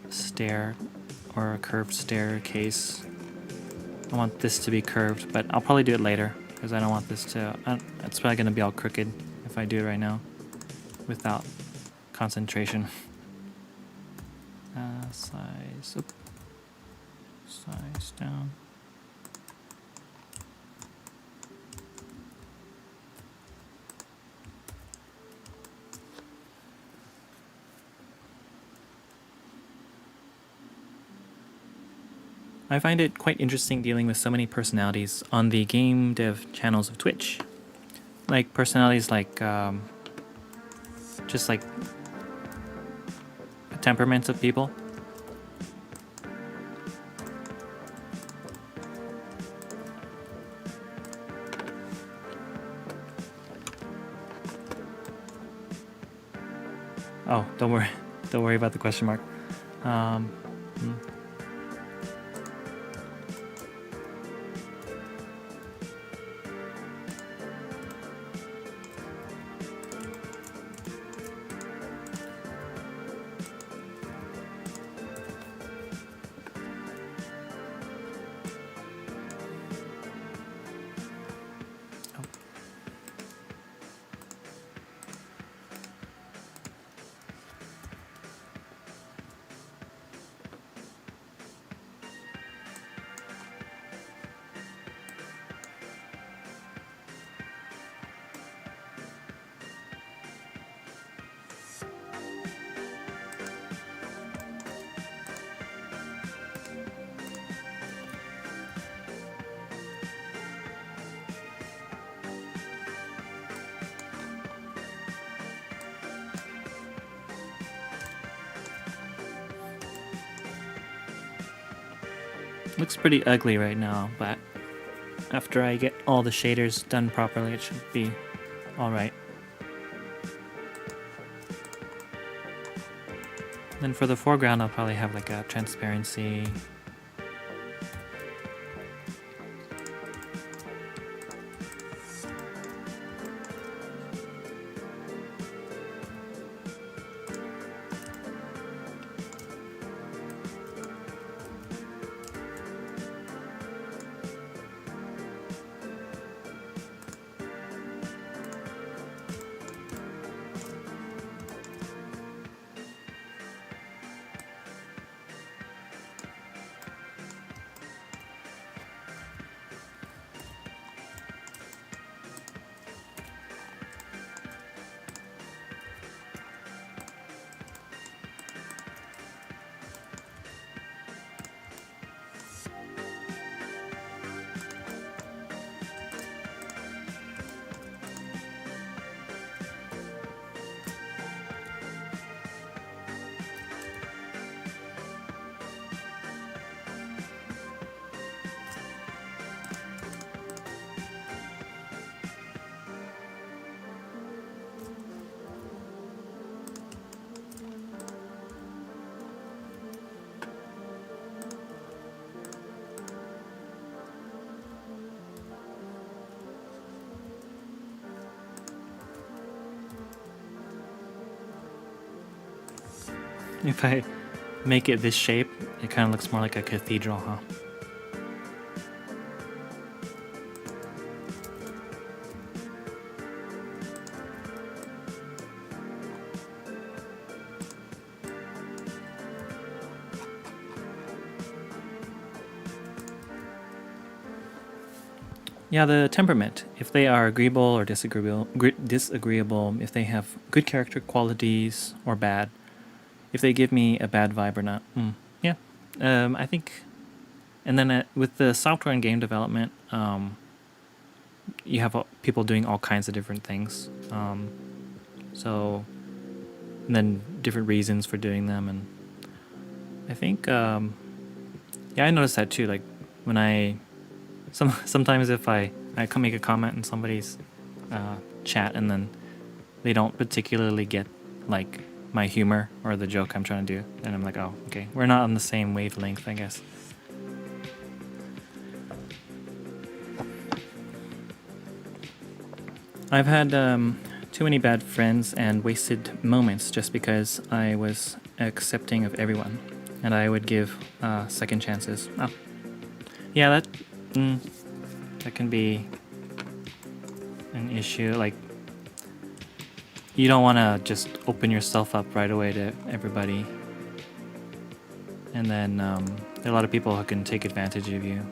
stair or a curved staircase, I want this to be curved, but I'll probably do it later because I don't want this to, it's probably going to be all crooked if I do it right now without concentration. Size up, size down. I find it quite interesting dealing with so many personalities on the game dev channels of Twitch. Like personalities like, just like temperaments of people. Oh, don't worry about the question mark. Looks pretty ugly right now, but after I get all the shaders done properly, it should be alright. Then for the foreground, I'll probably have like a transparency. If I make it this shape, it kind of looks more like a cathedral, huh? Yeah, the temperament. If they are agreeable or disagreeable, if they have good character qualities or bad, if they give me a bad vibe or not. Yeah, I think. And then with the software and game development, you have people doing all kinds of different things. So, and then different reasons for doing them, and I think, yeah, I noticed that too. Like when sometimes if I come make a comment in somebody's chat and then they don't particularly get like my humor or the joke I'm trying to do, and I'm like, oh, okay, we're not on the same wavelength, I guess. I've had too many bad friends and wasted moments just because I was accepting of everyone, and I would give second chances. Oh, yeah, that can be an issue. Like, you don't want to just open yourself up right away to everybody, and then there are a lot of people who can take advantage of you.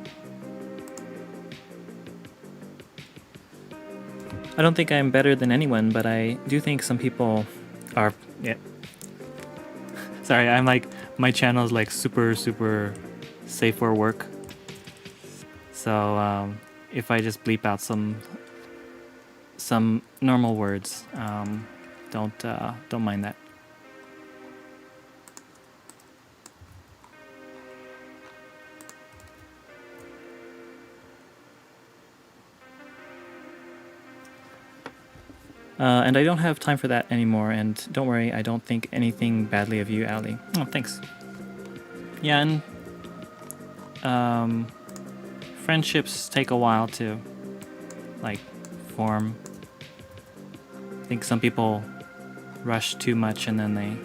I don't think I'm better than anyone, but I do think some people are. Yeah. Sorry, I'm like, my channel is like super safe for work. So if I just bleep out some normal words, don't mind that. And I don't have time for that anymore, and don't worry, I don't think anything badly of you, Ali. Oh, thanks. Yeah, and friendships take a while to, like, form. I think some people rush too much, and then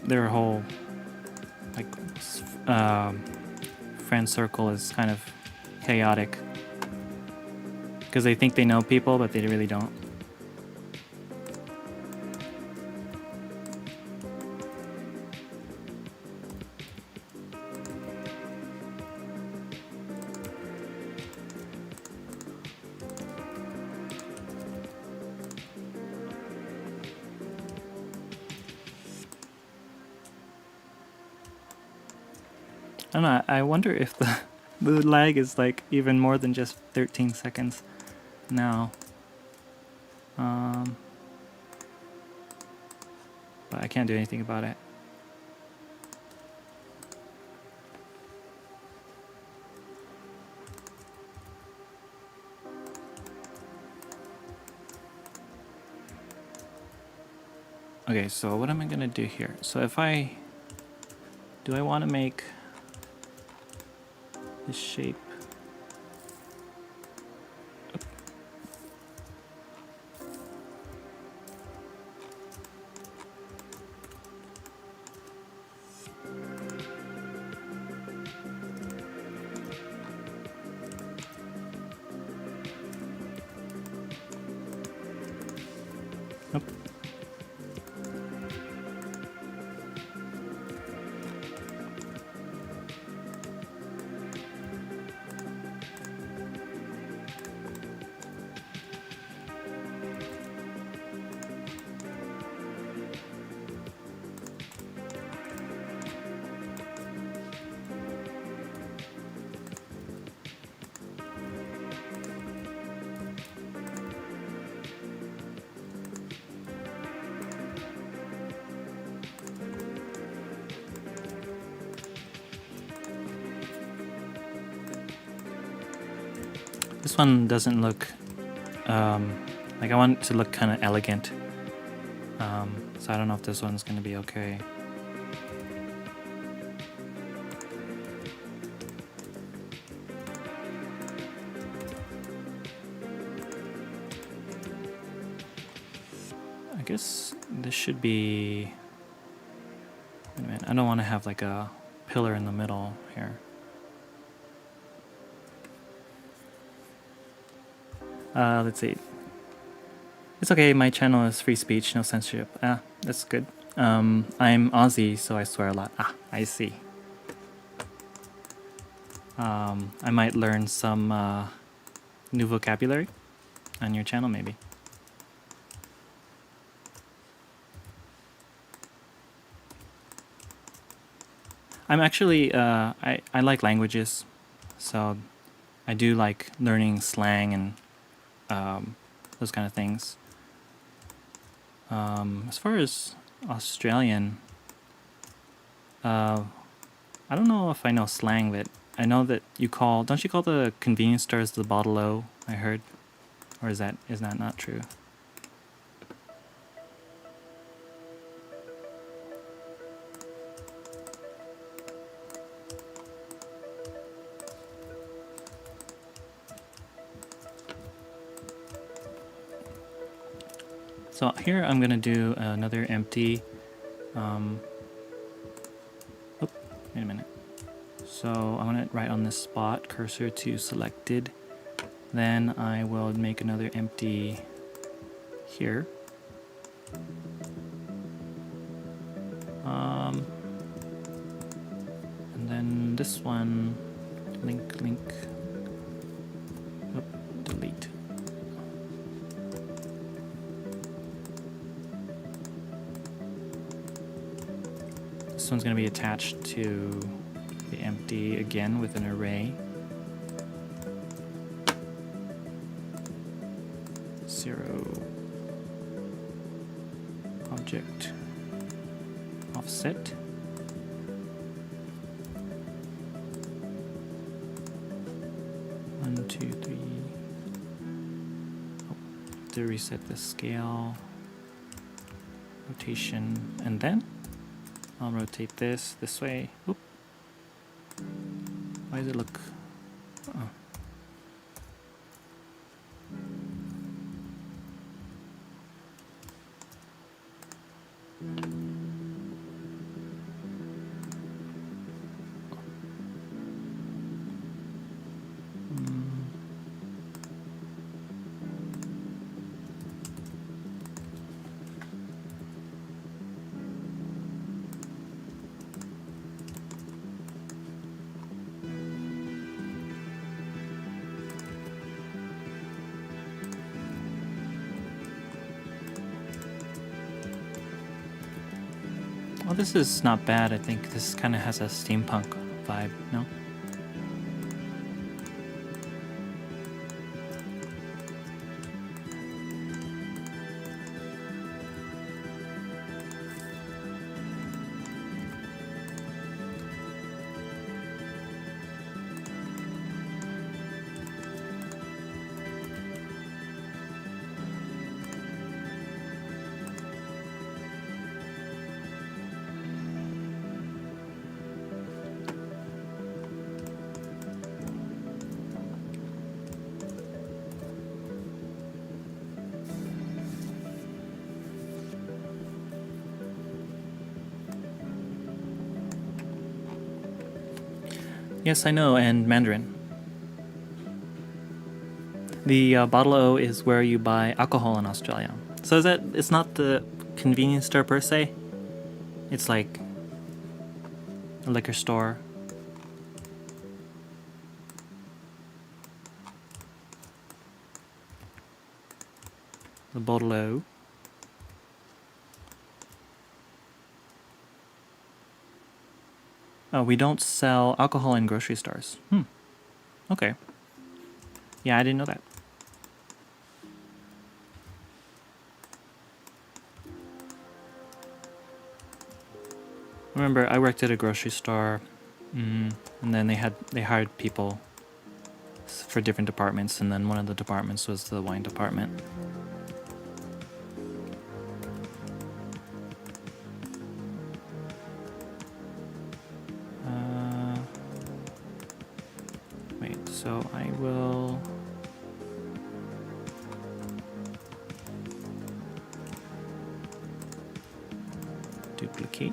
their whole, like, friend circle is kind of chaotic. Because they think they know people, but they really don't. I don't know, I wonder if the lag is like even more than just 13 seconds now. But I can't do anything about it. Okay, so what am I gonna do here? So if do I want to make this shape? Nope. This one doesn't look, like I want it to look kind of elegant. So I don't know if this one's gonna be okay. I guess this should be I don't want to have like a pillar in the middle here. Let's see. It's okay, my channel is free speech, no censorship. Ah, that's good. I'm Aussie, so I swear a lot. Ah, I see. I might learn some new vocabulary on your channel, maybe. I'm actually, I like languages, so I do like learning slang and those kind of things. As far as Australian, I don't know if I know slang, but I know that don't you call the convenience stores the bottle O, I heard? Or is that not true? So here I'm gonna do another empty. Wait a minute. So I'm gonna write on this spot, cursor to selected. Then I will make another empty here. And then this one, link, delete. This one's going to be attached to the empty again with an array. 0 object offset. One, two, three. Oh, to reset the scale, rotation, and then I'll rotate this way. Oop. Why does it look? Oh. Well, this is not bad. I think this kind of has a steampunk vibe, no? Yes, I know, and Mandarin. The bottle O is where you buy alcohol in Australia. So is that, it's not the convenience store per se? It's like a liquor store. The bottle O. Oh, we don't sell alcohol in grocery stores. Okay. Yeah, I didn't know that. Remember, I worked at a grocery store, and then they hired people for different departments, and then one of the departments was the wine department. Wait, so I will duplicate.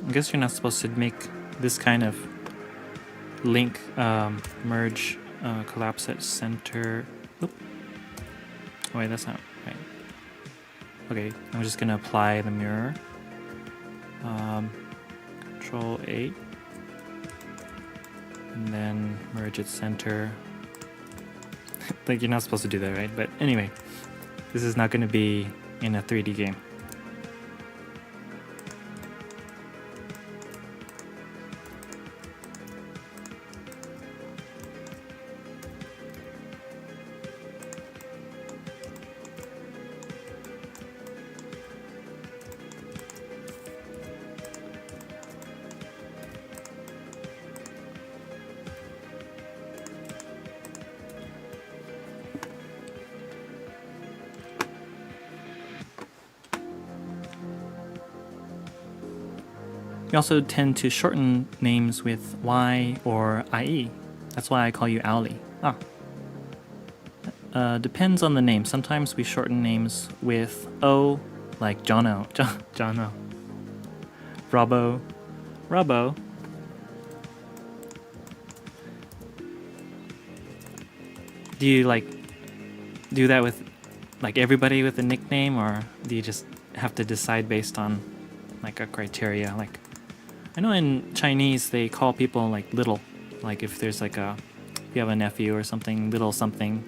I guess you're not supposed to make this kind of link, merge, collapse at center. Oop. Oh wait, that's not right. Okay, I'm just gonna apply the mirror. Control 8. And then merge at center. Like, you're not supposed to do that, right? But anyway, this is not gonna be in a 3D game. We also tend to shorten names with Y or IE. That's why I call you Owly. Depends on the name. Sometimes we shorten names with O, like Jono. Jono. Robbo. Do you like do that with like everybody with a nickname, or do you just have to decide based on like a criteria? Like, I know in Chinese they call people like little, like if there's like if you have a nephew or something, little something.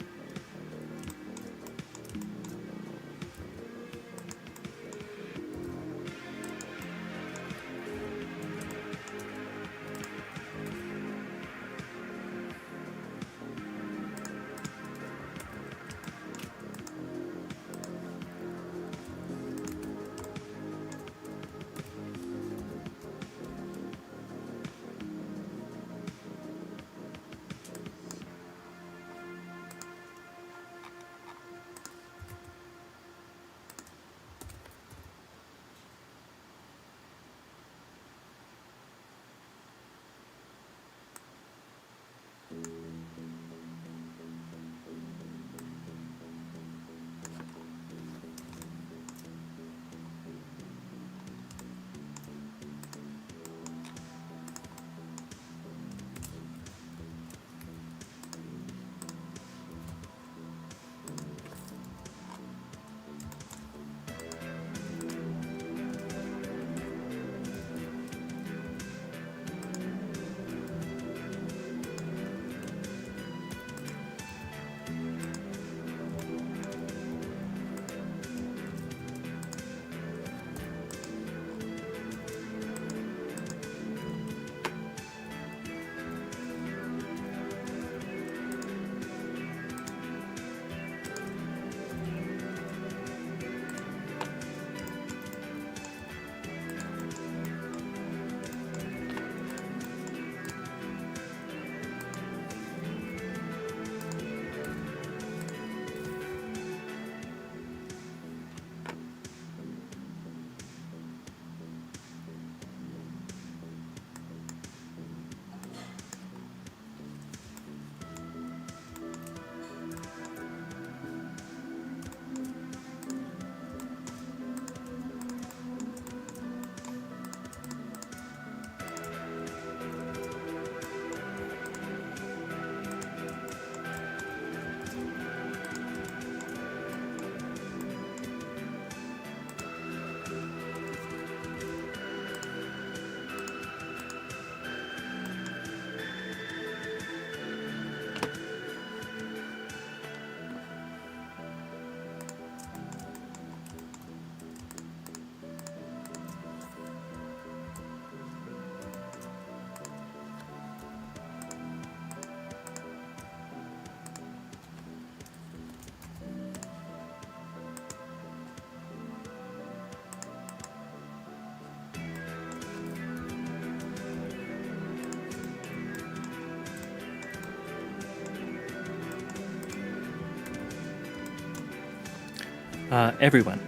Everyone.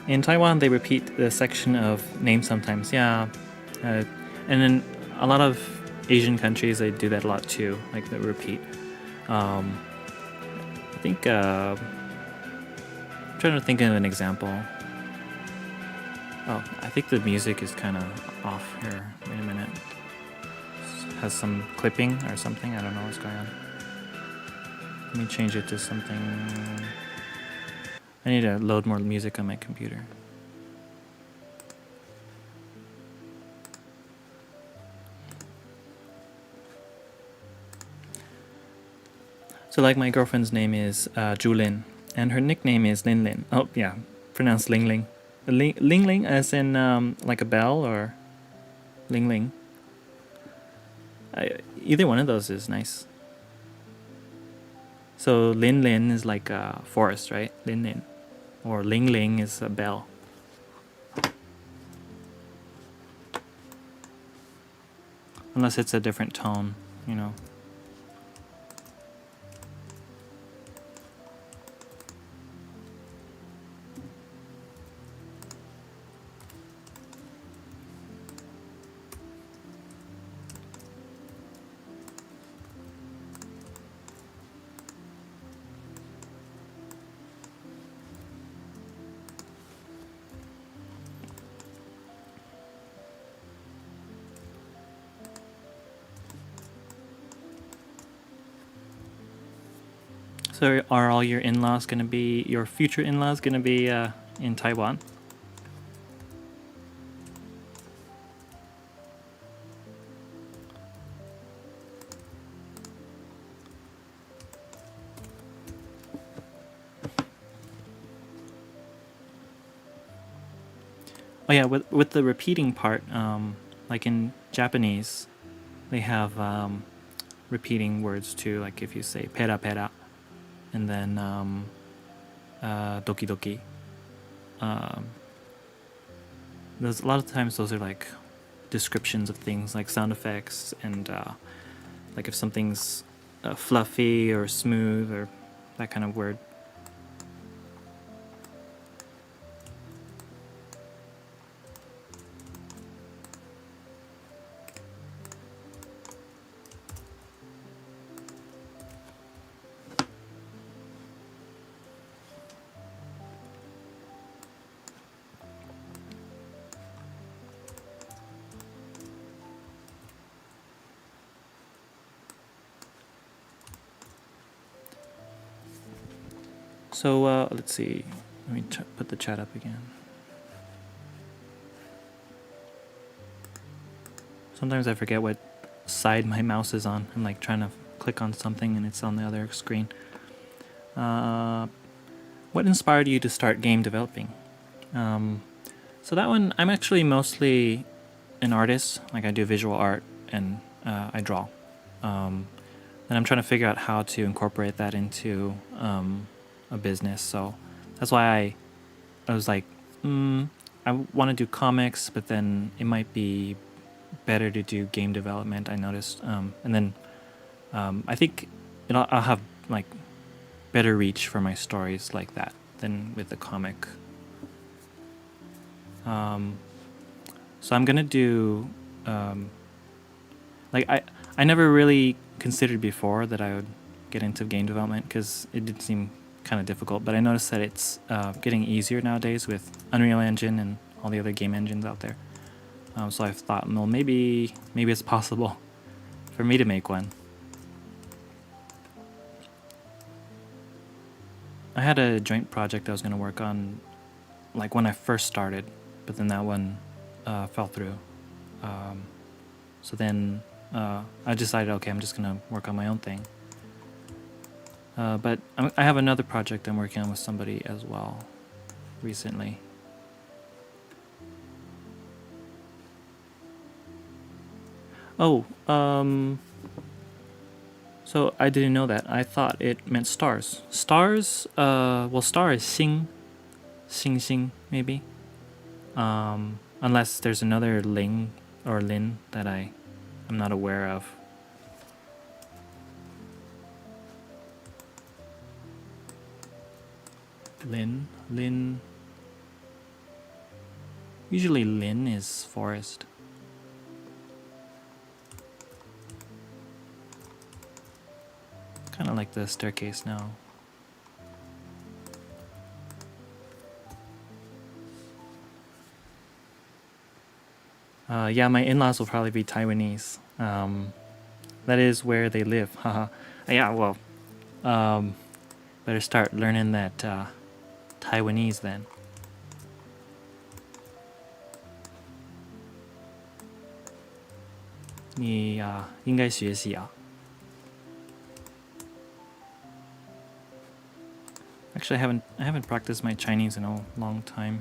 In Taiwan, they repeat the section of name sometimes. Yeah. And in a lot of Asian countries, they do that a lot too. Like they repeat. I think. I'm trying to think of an example. Oh, I think the music is kind of off here. Wait a minute. Has some clipping or something. I don't know what's going on. Let me change it to something. I need to load more music on my computer. So like my girlfriend's name is Julin, and her nickname is Lin Lin. Oh yeah, pronounced Ling Ling. Ling Ling as in like a bell, or Ling Ling. Either one of those is nice. So Lin Lin is like a forest, right? Lin Lin. Or Ling Ling is a bell. Unless it's a different tone, you know. So are all your in-laws gonna be, your future in-laws gonna be in Taiwan? Oh yeah, with the repeating part, like in Japanese, they have repeating words too. Like if you say pera pera, and then doki doki. There's a lot of times those are like descriptions of things, like sound effects, and like if something's fluffy or smooth or that kind of word. So let's see. Let me put the chat up again. Sometimes I forget what side my mouse is on. I'm like trying to click on something and it's on the other screen. What inspired you to start game developing? So that one, I'm actually mostly an artist. Like I do visual art and I draw. And I'm trying to figure out how to incorporate that into a business. So that's why I was like, I want to do comics, but then it might be better to do game development. I noticed, and then I think I'll have like better reach for my stories like that than with the comic. So I'm gonna do like I never really considered before that I would get into game development because it did seem kind of difficult, but I noticed that it's getting easier nowadays with Unreal Engine and all the other game engines out there. So I've thought, well, maybe it's possible for me to make one. I had a joint project I was going to work on, like when I first started, but then that one fell through. So then I decided, okay, I'm just going to work on my own thing. But I have another project I'm working on with somebody as well recently. Oh, so I didn't know that. I thought it meant stars. Stars, well, star is xing, maybe. Unless there's another ling or lin that I'm not aware of. Lin. Usually lin is forest. Kind of like the staircase now. Yeah, my in-laws will probably be Taiwanese. That is where they live. Haha. Yeah, well, better start learning that Taiwanese then. 你应该学习啊。Actually, I haven't practiced my Chinese in a long time.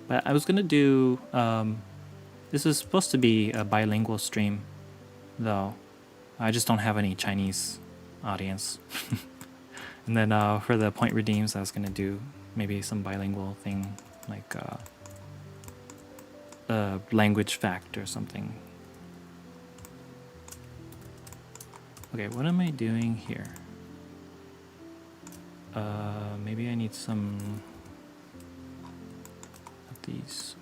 But I was gonna do. This is supposed to be a bilingual stream, though. I just don't have any Chinese audience. And then for the point redeems, I was gonna do maybe some bilingual thing, like a language fact or something. Okay, what am I doing here? Maybe I need some of these.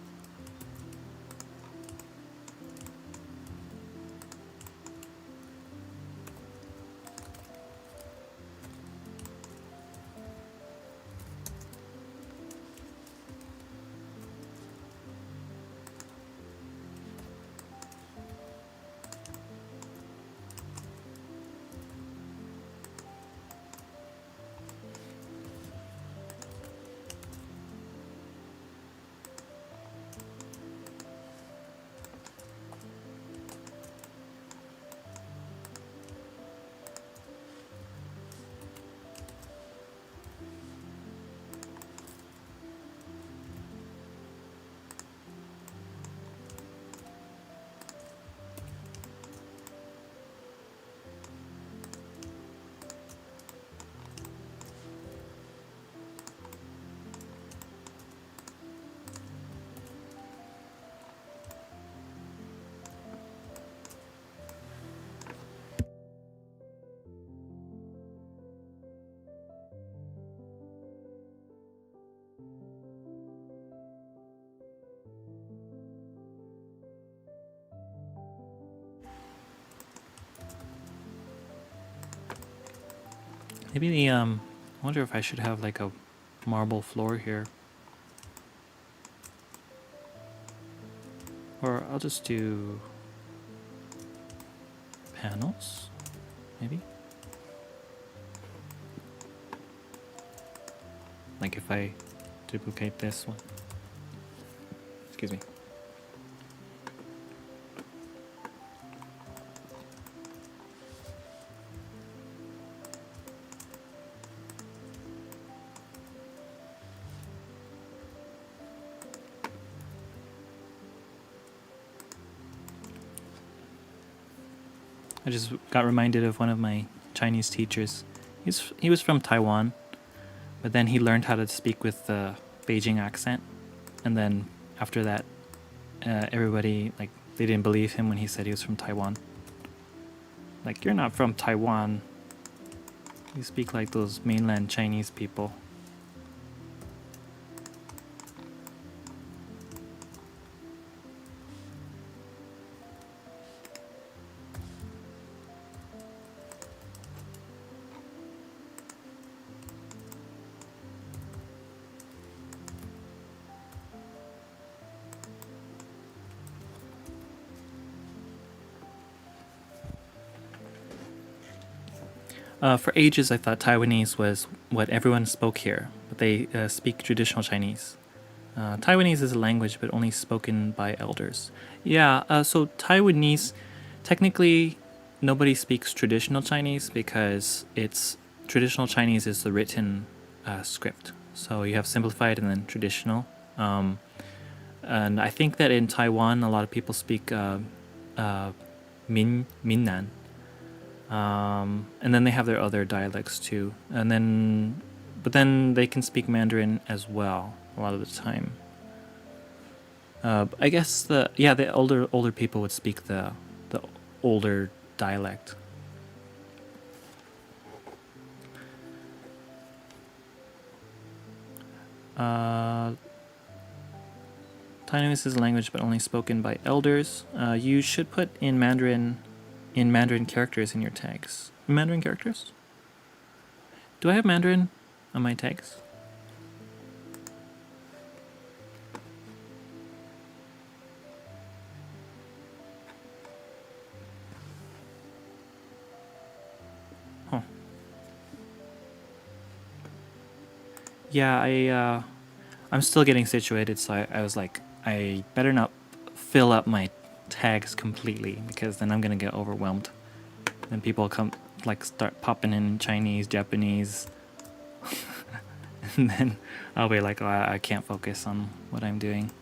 Maybe the I wonder if I should have like a marble floor here. Or I'll just do panels, maybe? Like if I duplicate this one. Excuse me. I just got reminded of one of my Chinese teachers. He was from Taiwan, but then he learned how to speak with the Beijing accent, and then after that, everybody like they didn't believe him when he said he was from Taiwan. Like, you're not from Taiwan. You speak like those mainland Chinese people. For ages, I thought Taiwanese was what everyone spoke here, but they speak traditional Chinese. Taiwanese is a language, but only spoken by elders. Yeah, so Taiwanese, technically, nobody speaks traditional Chinese because it's traditional Chinese is the written script. So you have simplified and then traditional. And I think that in Taiwan, a lot of people speak Minnan. And then they have their other dialects too. But then they can speak Mandarin as well a lot of the time. I guess the older people would speak the older dialect. Taiwanese is a language but only spoken by elders. You should put in Mandarin characters in your tags. Mandarin characters? Do I have Mandarin on my tags? Yeah, I'm still getting situated, so I was like, I better not fill up my tags completely because then I'm gonna get overwhelmed. Then people come like start popping in Chinese, Japanese, and then I'll be like, oh, I can't focus on what I'm doing.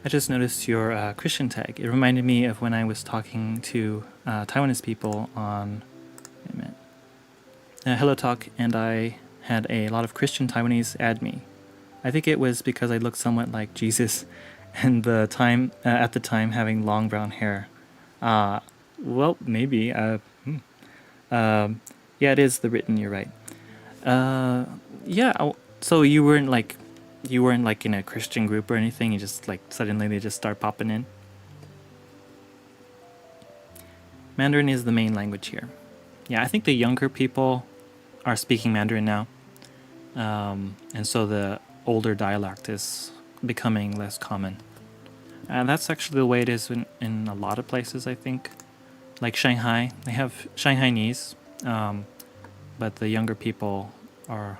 I just noticed your Christian tag. It reminded me of when I was talking to Taiwanese people on wait a minute, Hello Talk, and I had a lot of Christian Taiwanese add me. I think it was because I looked somewhat like Jesus, and the time at the time having long brown hair. Uh, well, maybe. Yeah, it is the written. You're right. Uh, yeah. So you weren't like in a Christian group or anything. You just like suddenly they just start popping in. Mandarin is the main language here. Yeah, I think the younger people are speaking Mandarin now, and so the older dialect is becoming less common. And that's actually the way it is in a lot of places, I think. Like Shanghai, they have Shanghainese, but the younger people are,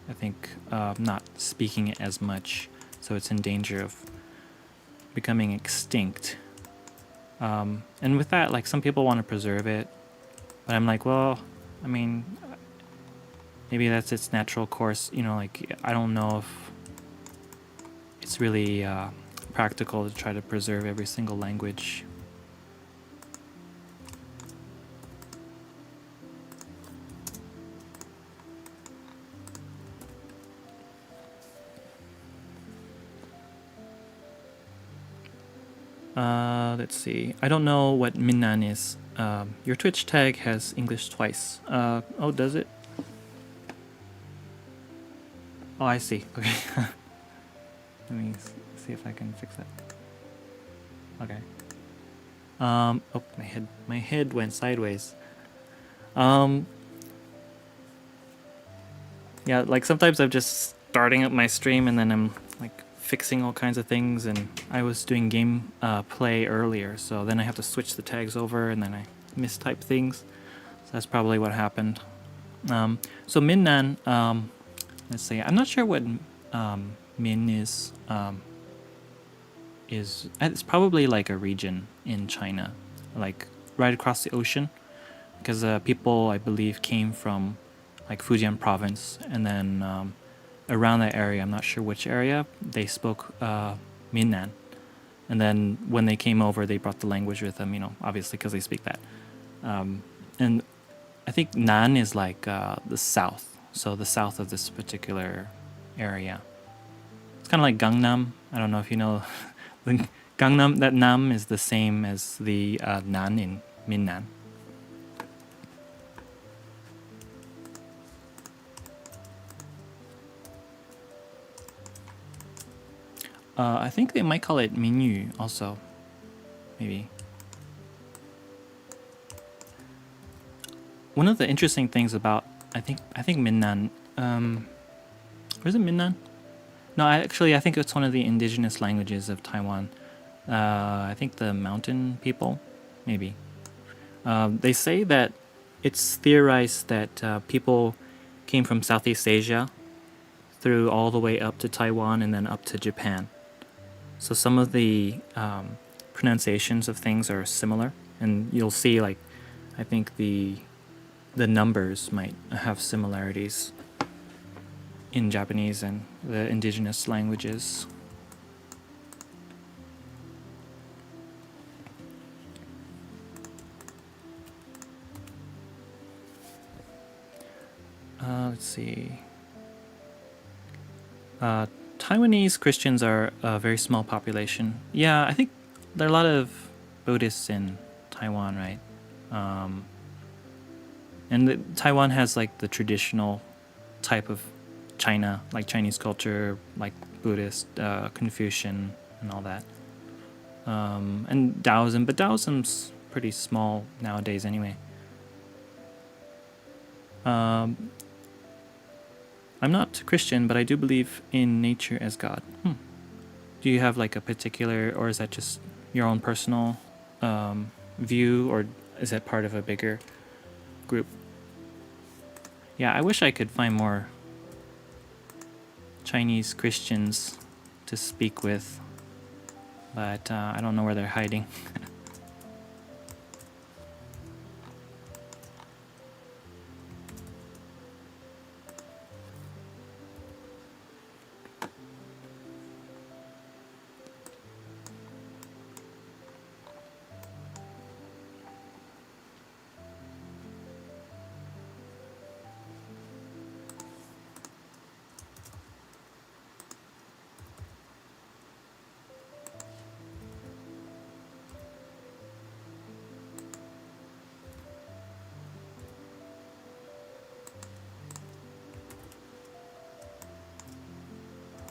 I think, not speaking it as much, so it's in danger of becoming extinct. And with that, like some people want to preserve it, but I'm like, well, I mean, maybe that's its natural course. You know, like I don't know if it's really practical to try to preserve every single language. Let's see. I don't know what Minnan is. Your Twitch tag has English twice. Oh, does it? Oh, I see. Okay. Let me see if I can fix that. Okay. Oh, my head went sideways. Yeah, like sometimes I'm just starting up my stream and then I'm like fixing all kinds of things, and I was doing game play earlier, so then I have to switch the tags over and then I mistype things. So that's probably what happened. So Minnan, let's see. I'm not sure what Min is. It's probably like a region in China, like right across the ocean, because people I believe came from like Fujian province, and then around that area, I'm not sure which area, they spoke Minnan. And then when they came over, they brought the language with them, you know, obviously because they speak that. And I think Nan is like the south, so the south of this particular area. It's kind of like Gangnam. I don't know if you know. The Gangnam, that Nam is the same as the Nan in Minnan. I think they might call it Minyu also, maybe. One of the interesting things about I think Minnan, where's it Minnan? No, I think it's one of the indigenous languages of Taiwan. I think the mountain people, maybe. They say that it's theorized that people came from Southeast Asia through all the way up to Taiwan and then up to Japan. So some of the pronunciations of things are similar, and you'll see like I think the numbers might have similarities in Japanese and the indigenous languages. Let's see. Taiwanese Christians are a very small population. Yeah, I think there are a lot of Buddhists in Taiwan, right? Taiwan has like the traditional type of China, like Chinese culture, like Buddhist, Confucian, and all that. And Taoism, but Taoism's pretty small nowadays anyway. I'm not Christian, but I do believe in nature as God. Do you have like a particular, or is that just your own personal view, or is that part of a bigger group? Yeah, I wish I could find more Chinese Christians to speak with, but I don't know where they're hiding.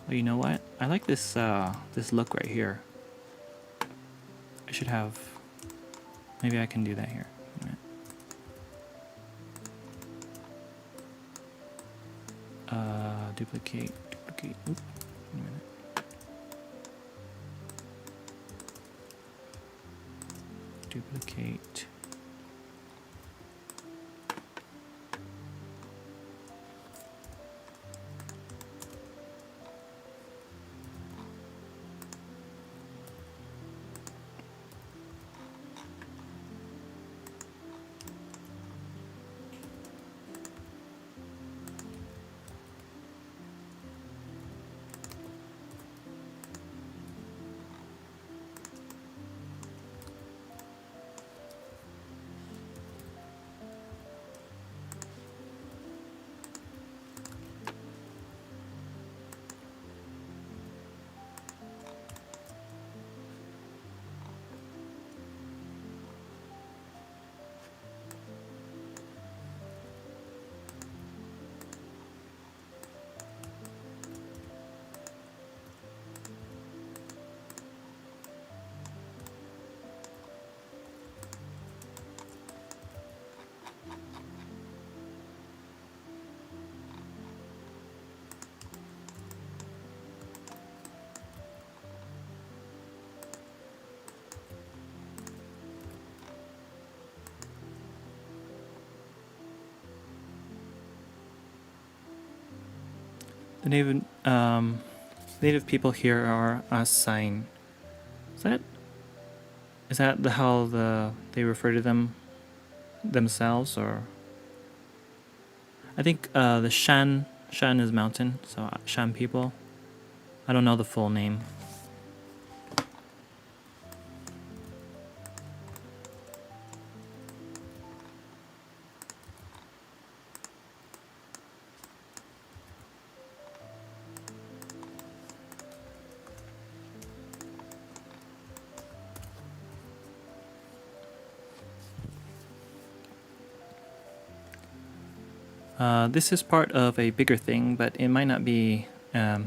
Well, you know what? I like this this look right here. I should have. Maybe I can do that here. Wait a minute. Duplicate. Oop, wait a minute. Duplicate. The native people here are Asain. Is that they refer to themselves, or I think the Shan is mountain, so Shan people. I don't know the full name. This is part of a bigger thing, but it might not be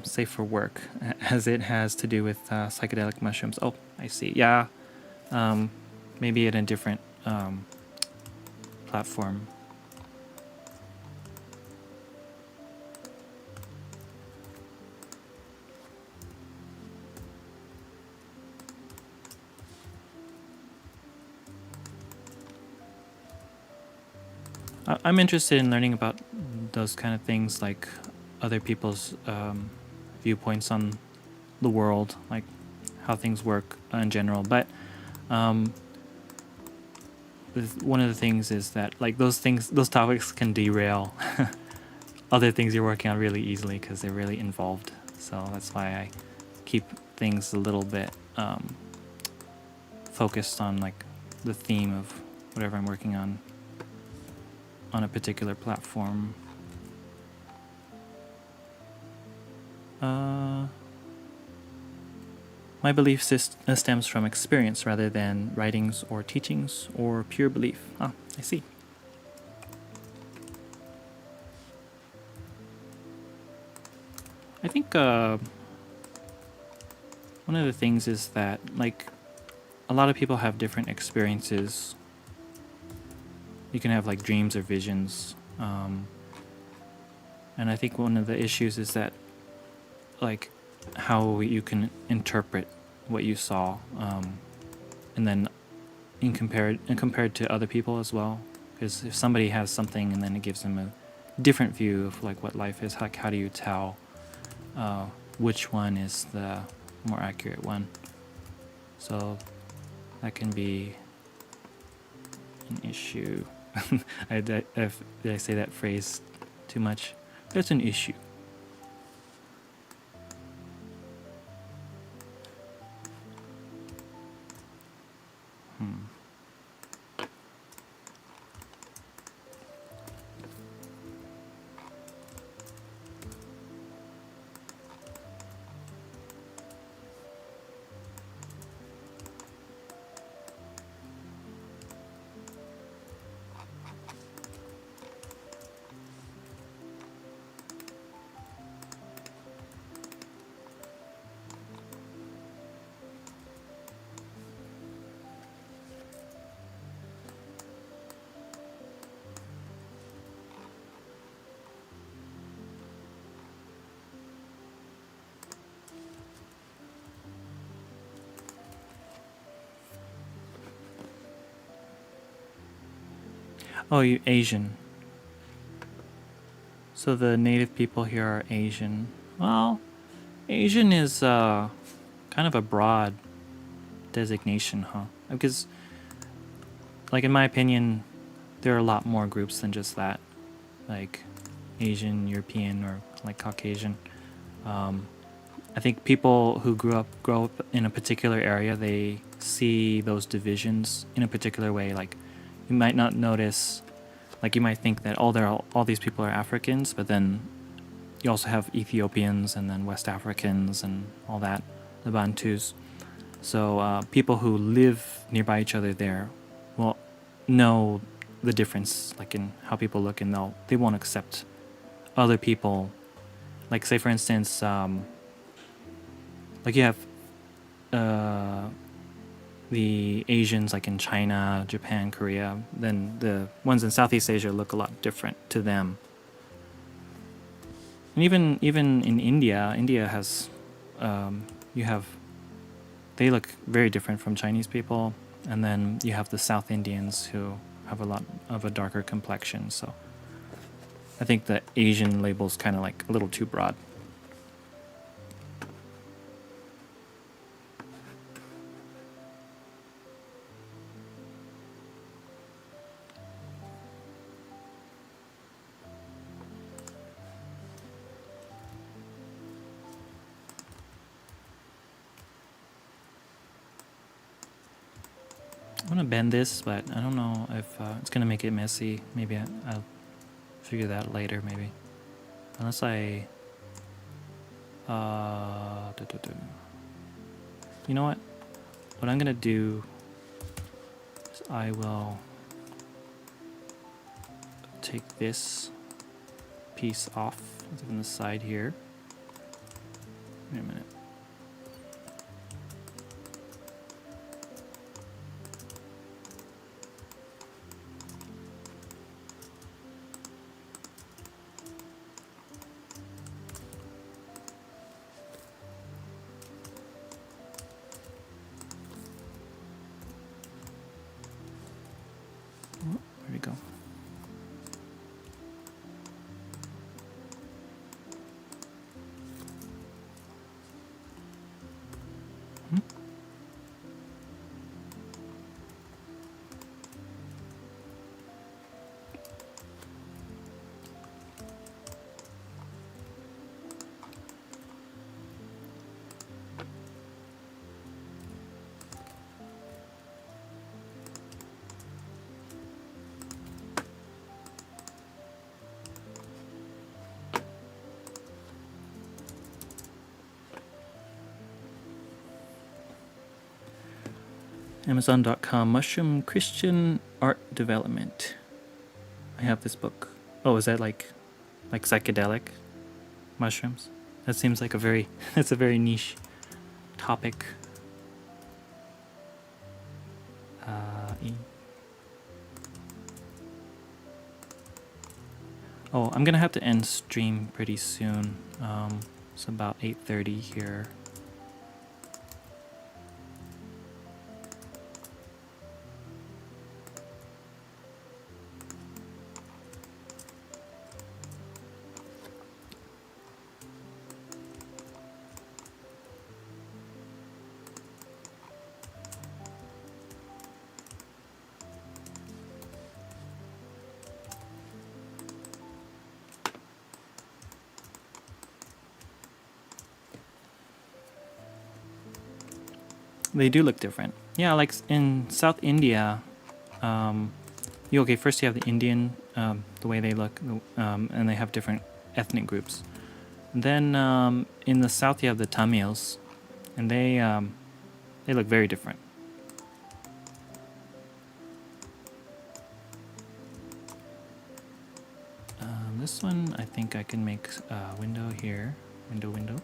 safe for work, as it has to do with psychedelic mushrooms. Oh, I see. Yeah, maybe in a different platform. I'm interested in learning about those kind of things, like other people's viewpoints on the world, like how things work in general. But um, one of the things is that like those topics can derail other things you're working on really easily because they're really involved. So that's why I keep things a little bit focused on like the theme of whatever I'm working on a particular platform. My belief stems from experience rather than writings or teachings or pure belief. Ah, I see. I think one of the things is that like a lot of people have different experiences. You can have like dreams or visions, and I think one of the issues is that like how you can interpret what you saw, and then compared to other people as well. Because if somebody has something and then it gives them a different view of like what life is, like how do you tell which one is the more accurate one? So that can be an issue. Did I say that phrase too much? That's an issue. Oh, you Asian. So the native people here are Asian. Well, Asian is kind of a broad designation, huh? Because, like, in my opinion, there are a lot more groups than just that, like Asian, European, or like Caucasian. I think people who grow up in a particular area, they see those divisions in a particular way. Like, you might not notice, like, you might think that all these people are Africans, but then you also have Ethiopians and then West Africans and all that, the Bantus. So people who live nearby each other there will know the difference, like in how people look, and they won't accept other people. Like, say for instance, like you have the Asians like in China, Japan, Korea. Then the ones in Southeast Asia look a lot different to them. And even in India, India has you have they look very different from Chinese people, and then you have the South Indians who have a lot of a darker complexion. So I think the Asian label's kind of like a little too broad. I'm gonna bend this, but I don't know if it's gonna make it messy. Maybe I'll figure that later. Maybe unless I. You know what? What I'm gonna do is I will take this piece off on the side here. Wait a minute. There we go. Amazon.com, Mushroom Christian Art Development. I have this book. Oh, is that like psychedelic mushrooms? That seems like a very that's a very niche topic. Oh, I'm gonna have to end stream pretty soon. It's about 8:30 here. They do look different. Yeah, like in South India, first you have the Indian, the way they look, and they have different ethnic groups. Then in the south you have the Tamils, and they look very different. This one I think I can make a window here, window.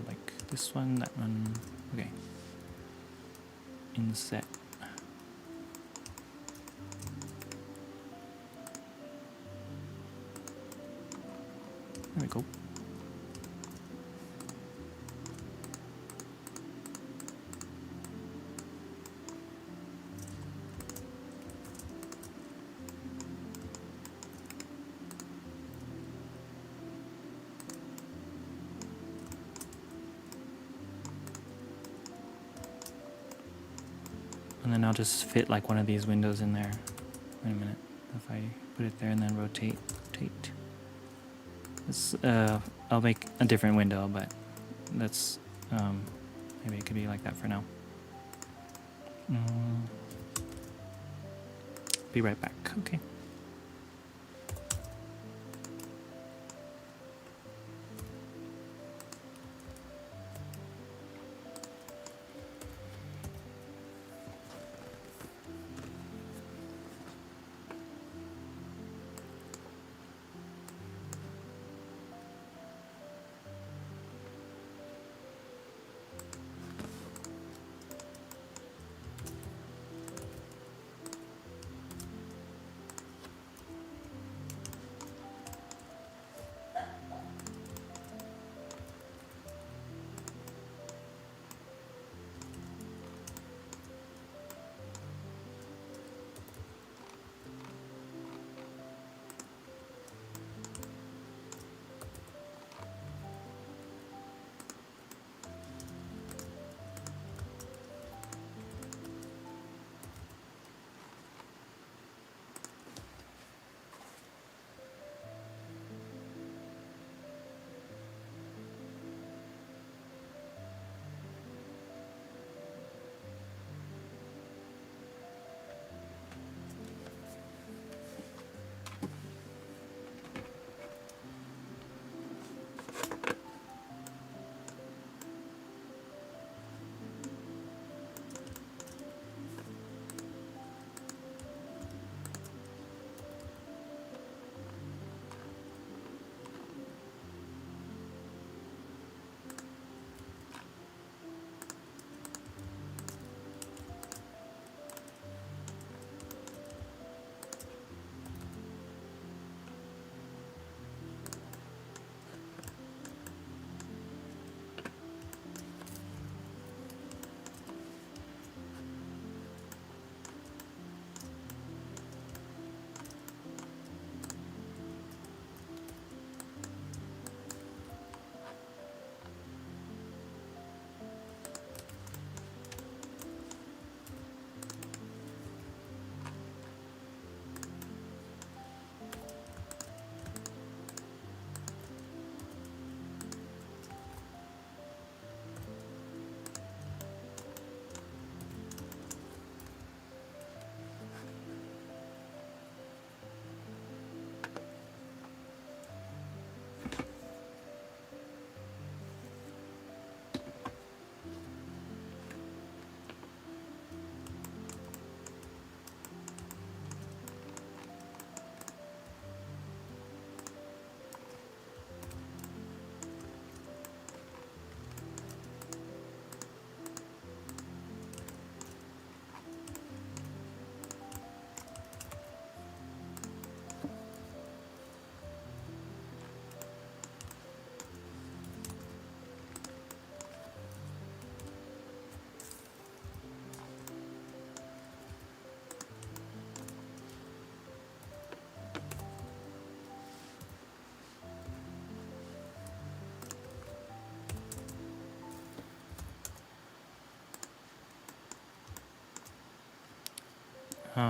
Like this one, that one. Okay. Inset. There we go. And then I'll just fit like one of these windows in there. Wait a minute. If I put it there and then rotate. This, I'll make a different window, but that's maybe it could be like that for now. Be right back. Okay.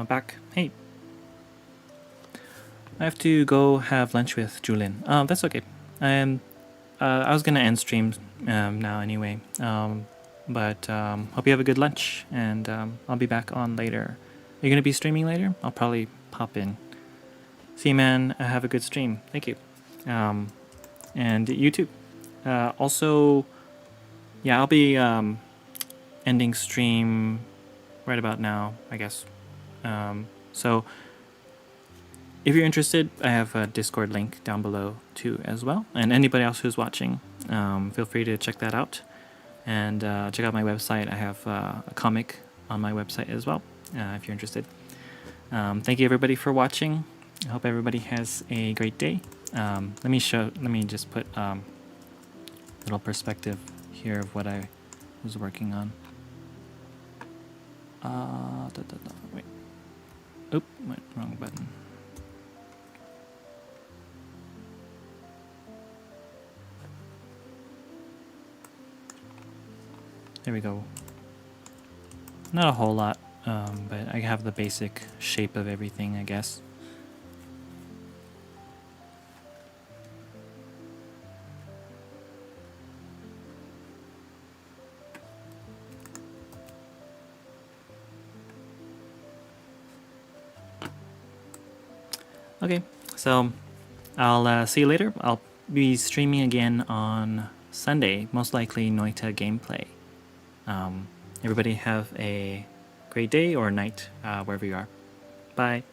back. Hey, I have to go have lunch with Julin. That's okay. I was gonna end stream now anyway. But hope you have a good lunch, and I'll be back on later. Are you gonna be streaming later? I'll probably pop in. See you, man. Have a good stream. Thank you. And you too. Also, yeah, I'll be ending stream right about now, I guess. So if you're interested, I have a Discord link down below too as well. And anybody else who's watching, feel free to check that out. And check out my website. I have a comic on my website as well, if you're interested. Thank you everybody for watching. I hope everybody has a great day. Let me just put a little perspective here of what I was working on. Wait. Oop, went wrong button. There we go. Not a whole lot, but I have the basic shape of everything, I guess. Okay, so I'll see you later. I'll be streaming again on Sunday, most likely Noita gameplay. Everybody have a great day or night, wherever you are. Bye.